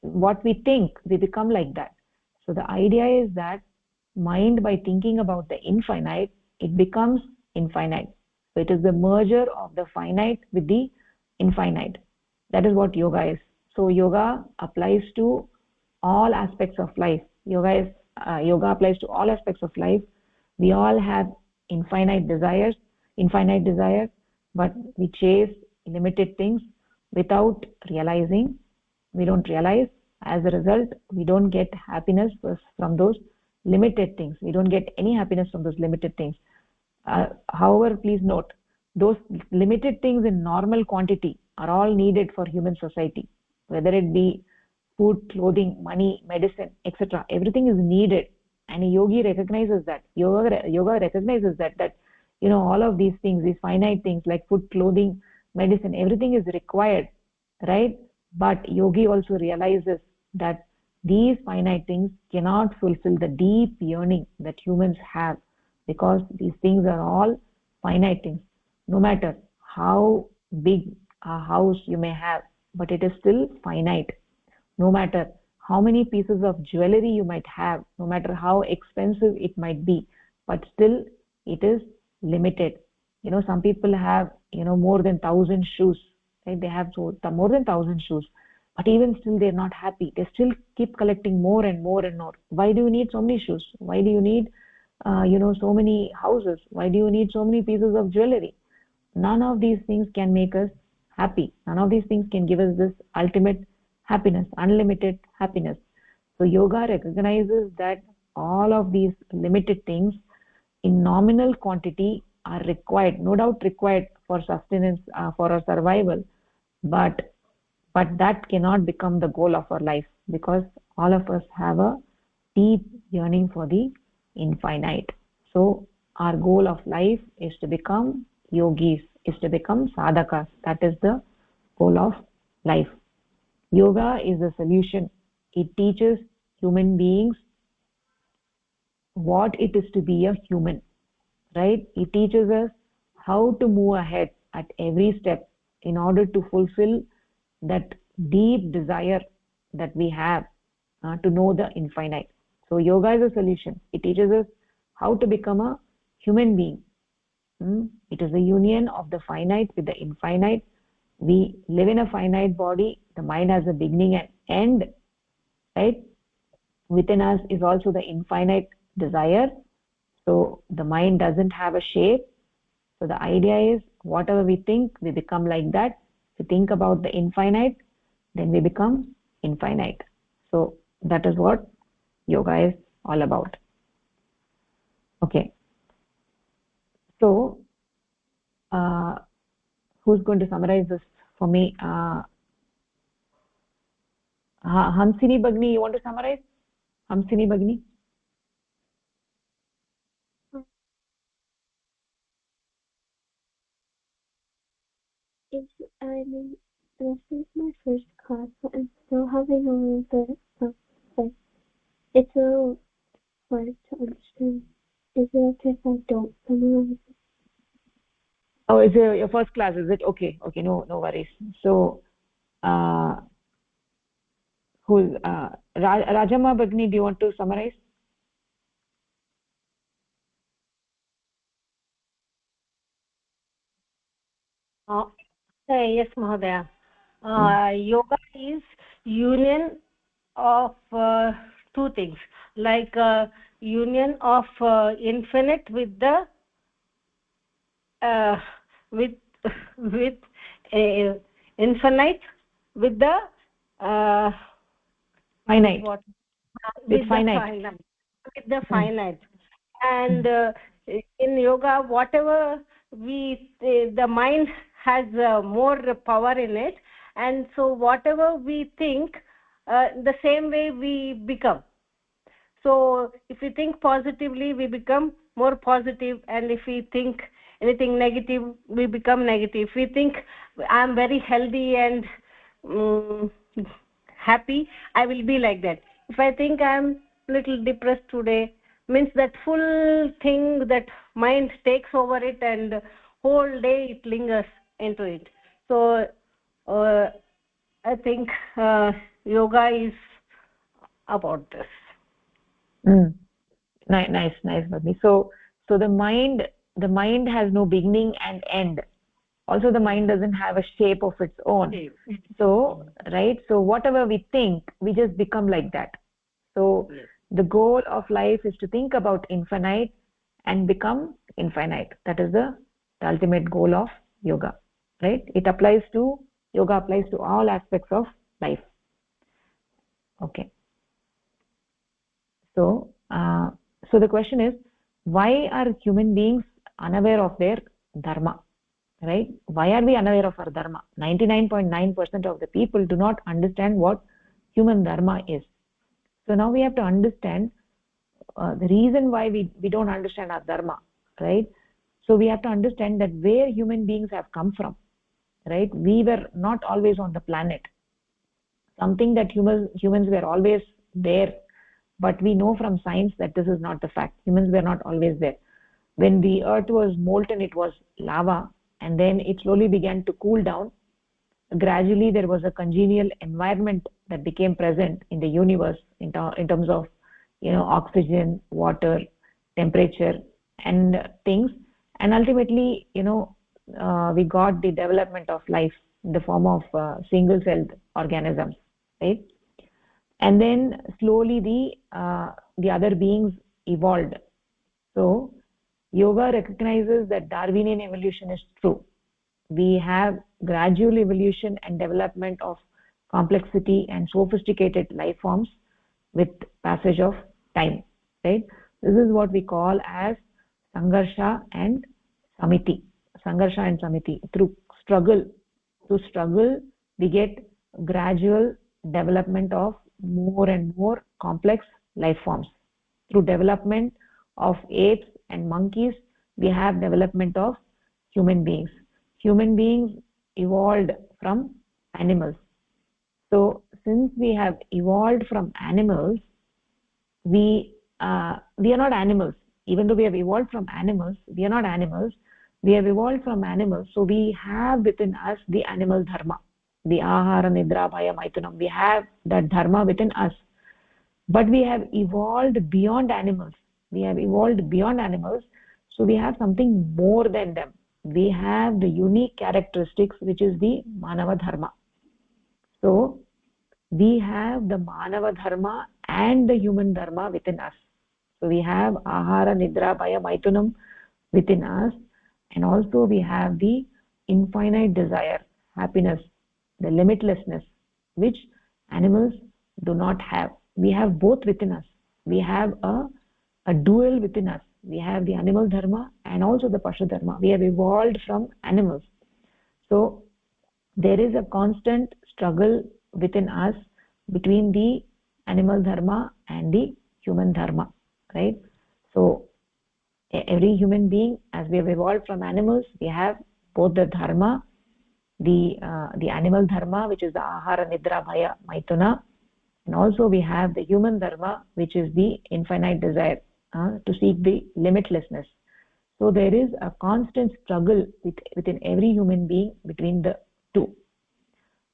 what we think, we become like that. So the idea is that mind, by thinking about the infinite, it becomes infinite. So it is the merger of the finite with the infinite. That is what yoga is. So yoga applies to all aspects of life. Yoga applies to all aspects of life. We all have infinite desires, infinite desire, but we chase limited things without realizing. We don't realize. As a result, we don't get happiness from those limited things. We don't get any happiness from those limited things. However, please note, those limited things in normal quantity are all needed for human society, whether it be food, clothing, money, medicine, etc. Everything is needed, and a yogi recognizes that. Yoga recognizes that all of these things, these finite things like food, clothing, medicine, everything is required, right? But yogi also realizes that these finite things cannot fulfill the deep yearning that humans have, because these things are all finite things. No matter how big a house you may have, but it is still finite. No matter how many pieces of jewelry you might have, no matter how expensive it might be, but still it is limited. Some people have more than 1,000 shoes, right? They have more than 1,000 shoes, but even still they're not happy. They still keep collecting more and more and more. Why do you need so many shoes? Why do you need so many houses? Why do you need so many pieces of jewelry? None of these things can make us happy. None of these things can give us this ultimate happiness, unlimited happiness. So yoga recognizes that all of these limited things in nominal quantity are required, no doubt required for sustenance, for our survival, but that cannot become the goal of our life, because all of us have a deep yearning for the infinite. So our goal of life is to become yogis, is to become sadhakas. That is the goal of life. Yoga is a solution. It teaches human beings what it is to be a human, right? It teaches us how to move ahead at every step in order to fulfill that deep desire that we have, to know the infinite. So yoga is a solution. It teaches us how to become a human being. It is the union of the finite with the infinite. We live in a finite body. The mind has a beginning and end, right? Within us is also the infinite desire. So the mind doesn't have a shape. So the idea is, whatever we think, we become like that. If we think about the infinite, then we become infinite. So that is what yoga is all about. Okay. So who's going to summarize this for me? Hamsini Bagni, you want to summarize? Hamsini Bagni? I mean, this is my first class, so I'm still having a little bit of, like, it's a little hard to understand. Is it okay if I don't summarize? Oh, it's your first class, is it? Okay, okay, no worries. So, uh, who's Rajama Bagni? Do you want to summarize? Yes, Mahodaya. Hmm. Yoga is union of two things, like union of infinite with the uh, with with infinite with the uh, Finite. what With with the finite. finite, with the Hmm. finite. And Hmm. in yoga, whatever we the mind has more power in it, and so whatever we think, the same way we become. So if we think positively, we become more positive, and if we think anything negative, we become negative. If we think I'm very healthy and um, happy, I will be like that. If I think I'm little depressed today, means that full thing, that mind takes over it, and whole day it lingers into it. So uh, I think yoga is about this. Hmm. Nice, Bagni. So the mind has no beginning and end. Also, the mind doesn't have a shape of its own. So, right. So whatever we think, we just become like that. So Yes. the goal of life is to think about infinite and become infinite. That is the ultimate goal of yoga, right? Yoga applies to all aspects of life. Okay. So the question is, why are human beings unaware of their dharma? Right? Why are we unaware of our dharma? 99.9% of the people do not understand what human dharma is. So now we have to understand the reason why we don't understand our dharma, right? So we have to understand that where human beings have come from, right? We were not always on the planet. Something that humans were always there, but we know from science that this is not the fact. Humans were not always there. When the earth was molten, it was lava, and then it slowly began to cool down. Gradually there was a congenial environment that became present in the universe in terms of oxygen, water, temperature, and things. And ultimately, we got the development of life in the form of single celled organisms, right? And then slowly the other beings evolved. So yoga recognizes that Darwinian evolution is true. We have gradual evolution and development of complexity and sophisticated life forms with passage of time, right? This is what we call as sangarsha and samiti. Sangarsha and samiti. Through struggle we get gradual development of more and more complex life forms. Through development of apes and monkeys, we have development of human beings. Human beings evolved from animals. So since we have evolved from animals, we are not animals. Even though we have evolved from animals, we are not animals. We have evolved from animals, so we have within us the animal dharma, the ahara nidra bhaya maitunam. We have that dharma within us, but we have evolved beyond animals. So we have something more than them. We have the unique characteristics, which is the manava dharma. So we have the manava dharma and the human dharma within us. So we have ahara nidra bhaya maitunam within us, and also we have the infinite desire, happiness, the limitlessness, which animals do not have. We have both within us. We have a dual within us. We have the animal dharma and also the pashu dharma. We have evolved from animals. So there is a constant struggle within us between the animal dharma and the human dharma, right? So every human being, as we have evolved from animals, we have both the dharma, the animal dharma, which is the ahara nidra bhaya maituna, and also we have the human dharma, which is the infinite desire to seek the limitlessness. So there is a constant struggle within every human being between the two.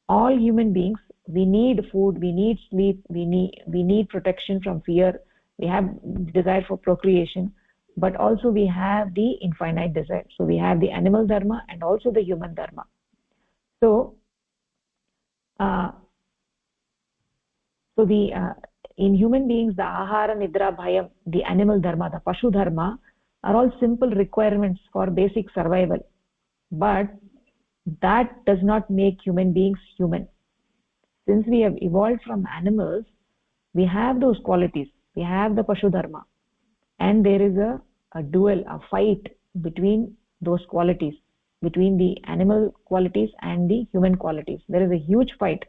All human beings, we need food, we need sleep, we need protection from fear, we have desire for procreation, but also we have the infinite desire. So we have the animal dharma and also the human dharma. So uh, so the in human beings, the ahara, nidra, bhayam, the animal dharma, the pashu dharma, are all simple requirements for basic survival, but that does not make human beings human. Since we have evolved from animals, we have those qualities, we have the pashu dharma, and there is a duel, a fight between those qualities, between the animal qualities and the human qualities. There is a huge fight.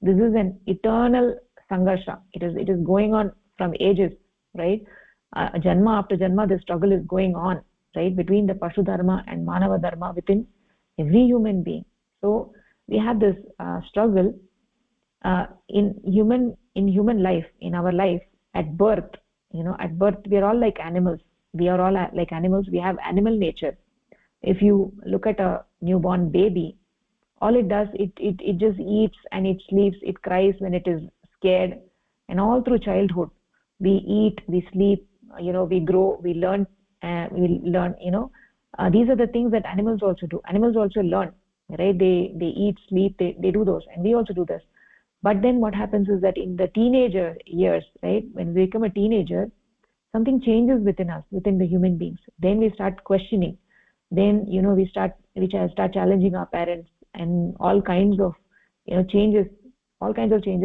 This is an eternal sangarsha. It is going on from ages, right? Janma after janma, the struggle is going on, right, between the pashu dharma and manava dharma within every human being. So we have this struggle in human life, in our life. At birth, at birth we are all like animals. We are all like animals. We have animal nature. If you look at a newborn baby, all it does, it just eats and it sleeps, it cries when it is scared. And all through childhood, we eat, we sleep, we grow, we learn. These are the things that animals also do. Animals also learn, right? They eat, sleep, they do those, and we also do this. But then what happens is that in the teenager years, right, when we become a teenager, something changes within us, within the human beings. Then we start questioning. Then we start challenging our parents, and all kinds of changes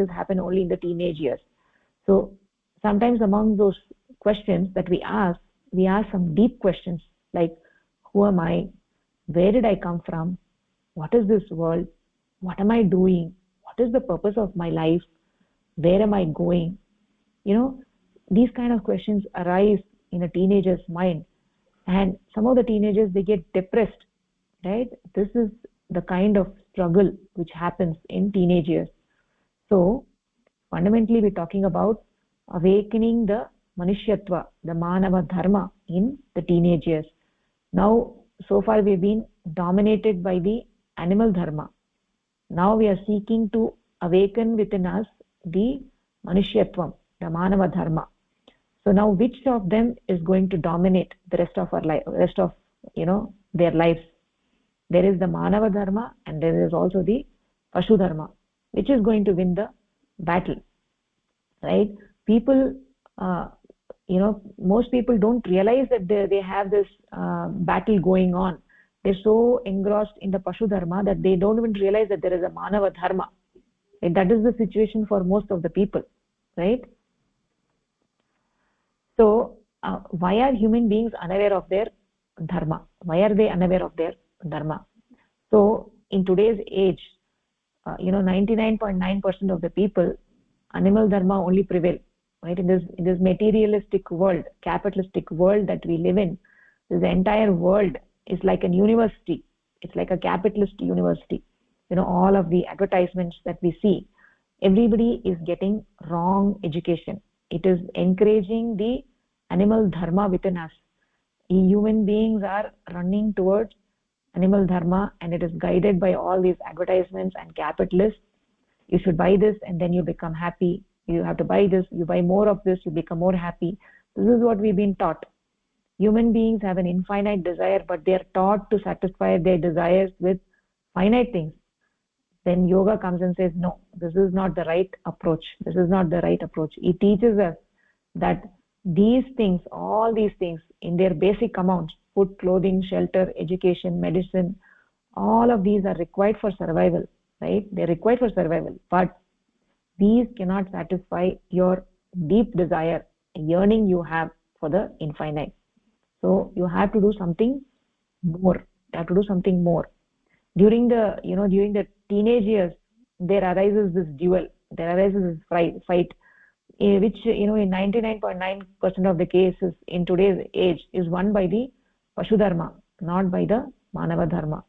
happen only in the teenage years. So sometimes among those questions that we ask some deep questions like, who am I? Where did I come from? What is this world? What am I doing? What is the purpose of my life? Where am I going? These kind of questions arise in a teenager's mind, and some of the teenagers, they get depressed, right? This is the kind of struggle which happens in teenage years. So fundamentally we're talking about awakening the manushyatva, the manava dharma, in the teenage years. Now so far we've been dominated by the animal dharma. Now we are seeking to awaken within us the manushyatvam, the manava dharma. So now which of them is going to dominate the rest of our life, their lives? There is the manava dharma, and there is also the pashu dharma. Which is going to win the battle, right? People, most people don't realize that they have this battle going on. They're so engrossed in the pashu dharma that they don't even realize that there is a manava dharma. Right? That is the situation for most of the people, right? So why are human beings unaware of their dharma? Why are they unaware of their dharma? So in today's age, 99.9% of the people, animal dharma only prevail, right? In this materialistic world, capitalistic world that we live in, this entire world is like a university. It's like a capitalist university. All of the advertisements that we see, everybody is getting wrong education. It is encouraging the animal dharma within us. Human beings are running towards animal dharma, and it is guided by all these advertisements and capitalists. You should buy this and then you become happy. You have to buy this, you buy more of this, you become more happy. This is what we've been taught. Human beings have an infinite desire, but they are taught to satisfy their desires with finite things. Then yoga comes and says, no, this is not the right approach. This is not the right approach. It teaches us that these things, all these things in their basic amounts, food, clothing, shelter, education, medicine, all of these are required for survival, right? They're required for survival, but these cannot satisfy your deep desire, yearning you have for the infinite. So you have to do something more. You have to do something more. During the teenage years, there arises this duel. There arises this fight, which in 99.9% of the cases in today's age is won by the pashu dharma, not by the manava dharma.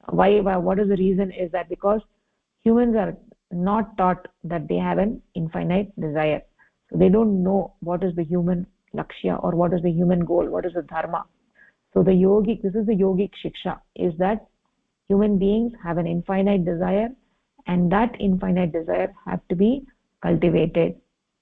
Why? What is the reason? Is that because humans are not taught that they have an infinite desire, so they don't know what is the human lakshya, or what is the human goal, what is the dharma. So the yogic, this is the yogic shiksha, is that human beings have an infinite desire, and that infinite desire have to be cultivated.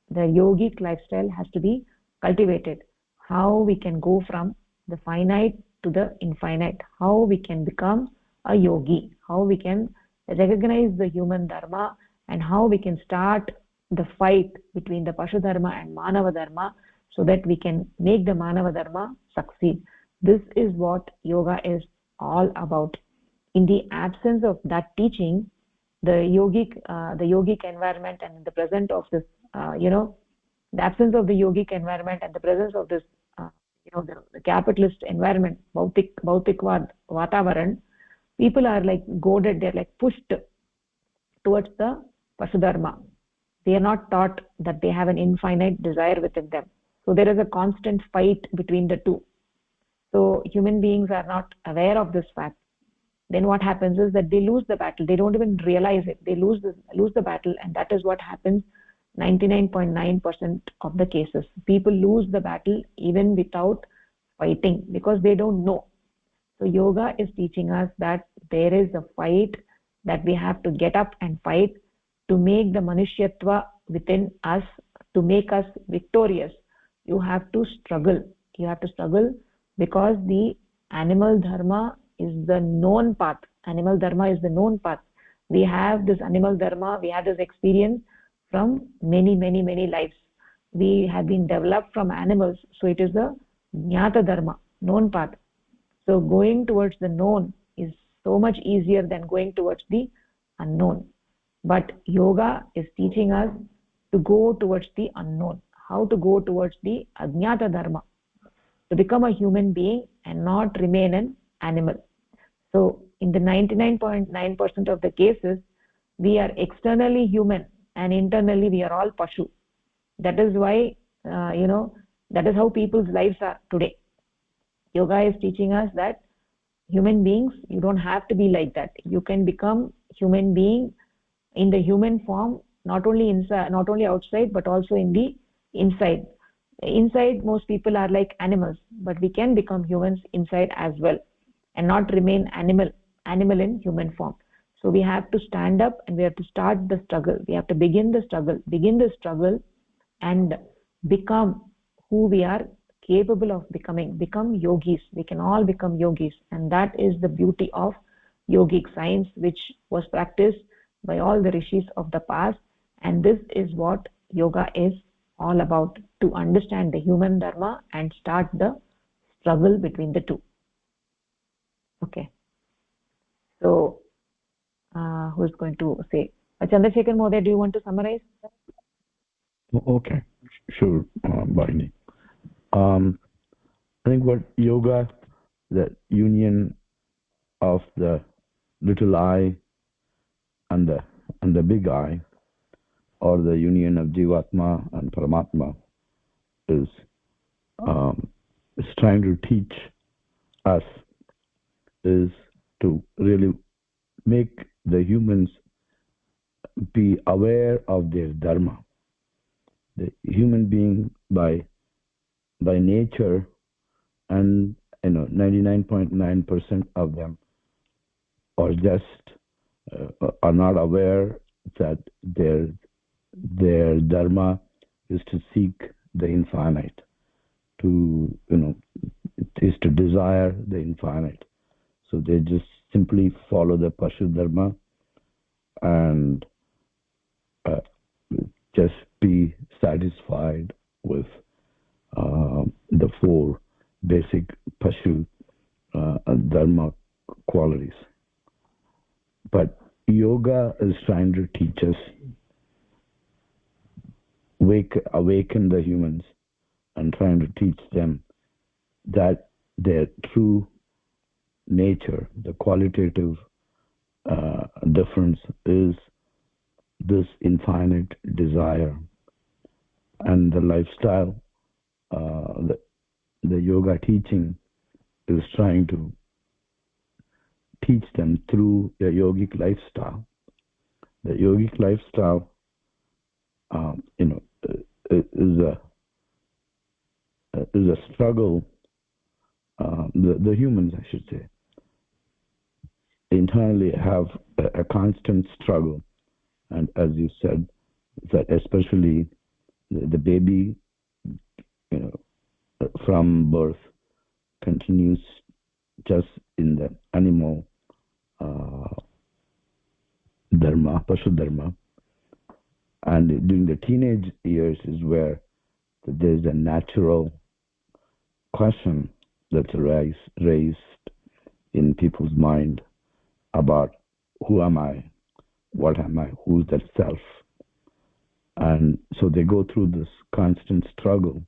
The yogic lifestyle has to be cultivated. How we can go from the finite to the infinite, how we can become a yogi, how we can recognize the human dharma, and how we can start the fight between the Pashu dharma and Manava dharma, so that we can make the Manava dharma succeed. This is what yoga is all about. In the absence of that teaching, the yogic environment, and in the presence of this, the absence of the yogic environment and the presence of this, the capitalist environment, bhautikvad vatavaran, people are like goaded, they're like pushed towards the Pasudharma. They are not taught that they have an infinite desire within them. So there is a constant fight between the two. So human beings are not aware of this fact. Then what happens is that they lose the battle. They don't even realize it. They lose the battle, and that is what happens 99.9% of the cases. People lose the battle even without fighting, because they don't know. So yoga is teaching us that there is a fight, that we have to get up and fight to make the manushyatva within us, to make us victorious. You have to struggle. You have to struggle, because the animal dharma is the known path. Animal dharma is the known path. We have this animal dharma, we have this experience from many lives. We have been developed from animals, so it is the jnata dharma, known path. So going towards the known is so much easier than going towards the unknown. But yoga is teaching us to go towards the unknown, how to go towards the ajnata dharma, to become a human being and not remain an animal. So in the 99.9% of the cases, we are externally human and internally we are all pashu. That is why, that is how people's lives are today. Yoga is teaching us that human beings, you don't have to be like that. You can become human being in the human form, not only inside, not only outside, but also in the inside. Inside, most people are like animals, but we can become humans inside as well, and not remain animal in human form. So we have to stand up and we have to start the struggle. We have to begin the struggle and become who we are capable of becoming. Become yogis. We can all become yogis, and that is the beauty of yogic science, which was practiced by all the rishis of the past. And this is what yoga is all about, to understand the human dharma and start the struggle between the two. Okay, so who's going to say? Chandrasekhar Mohdaya, do you want to summarize? Okay, sure, Bhagini. I think what yoga, the union of the little I and the big I, or the union of Jivatma and Paramatma, is trying to teach us, is to really make the humans be aware of their dharma. The human being by nature, and 99.9% of them are just are not aware that their dharma is to seek the infinite, to is to desire the infinite. So they just simply follow the Pashu dharma and just be satisfied with the four basic Pashu dharma qualities. But yoga is trying to teach us, awaken the humans, and trying to teach them that their true nature, the qualitative difference, is this infinite desire. And the lifestyle, the yoga teaching is trying to teach them through the yogic lifestyle. The yogic lifestyle, is a struggle the humans, I should say, internally have a constant struggle. And as you said, that especially the baby, from birth continues just in the animal dharma, pashu dharma. And during the teenage years is where there's a natural question that's raised in people's mind about who am I, what am I, who's that self. And so they go through this constant struggle,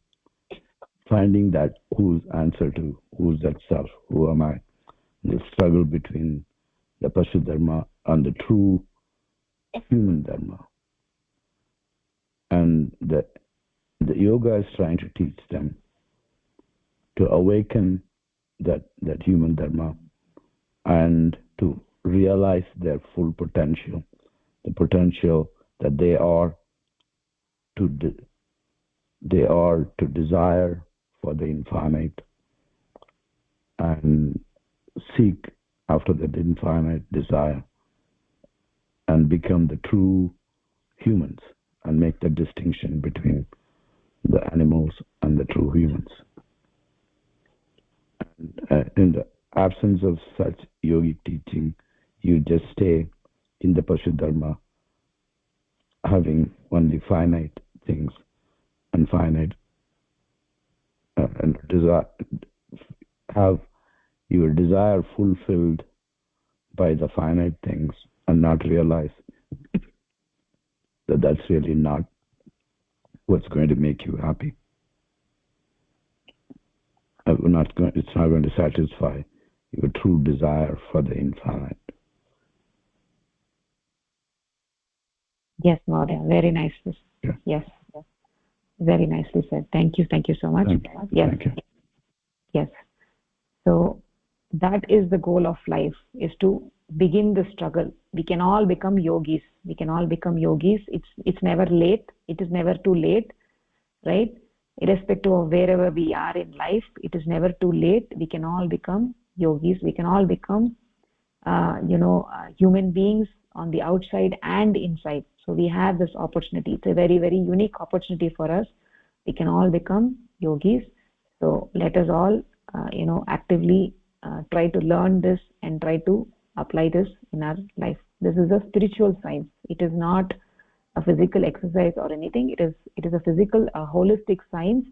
finding that who's answer to who's that self, who am I, the struggle between the pashu dharma and the true human dharma. And the yoga is trying to teach them to awaken that human dharma and to realize their full potential, the potential that they are to desire for the infinite and seek after that infinite desire and become the true humans and make the distinction between the animals and the true humans. And in the absence of such yogic teaching, you just stay in the pashu dharma, having only finite things and finite and desire, have your desire fulfilled by the finite things and not realize that that's really not what's going to make you happy. It's not going to satisfy your true desire for the infinite. Yes, Maurya, very nicely. Yeah. Yes, very nicely said. Thank you so much. Yes. Thank you. Yes. So that is the goal of life, is to begin the struggle. We can all become yogis. It's never late. It is never too late, right? Irrespective of wherever we are in life, it is never too late. We can all become yogis. We can all become human beings on the outside and inside. So we have this opportunity. It's a very, very unique opportunity for us. We can all become yogis. So let us all actively try to learn this and try to apply this in our life. This is a spiritual science. It is not a physical exercise or anything. It is a physical, holistic science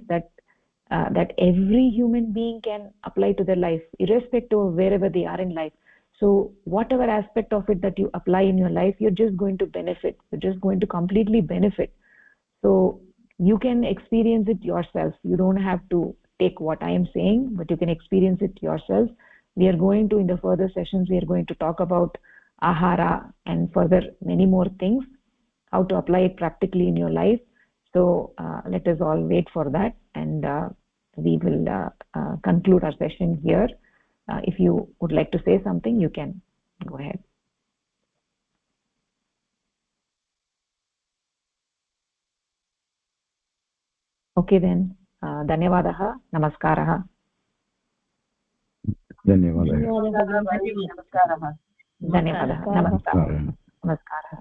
that every human being can apply to their life, irrespective of wherever they are in life. So whatever aspect of it that you apply in your life, you're just going to benefit. You're just going to completely benefit. So you can experience it yourself. You don't have to take what I am saying, but you can experience it yourself. We are going to, in the further sessions, we are going to talk about ahara and further many more things, how to apply it practically in your life. So let us all wait for that, and we will conclude our session here. If you would like to say something, you can go ahead. Okay then. Dhanyavadaha. Namaskaraha. Dhanyavadaha. Namaskaraha. Dhanyavadaha. Namaskaraha.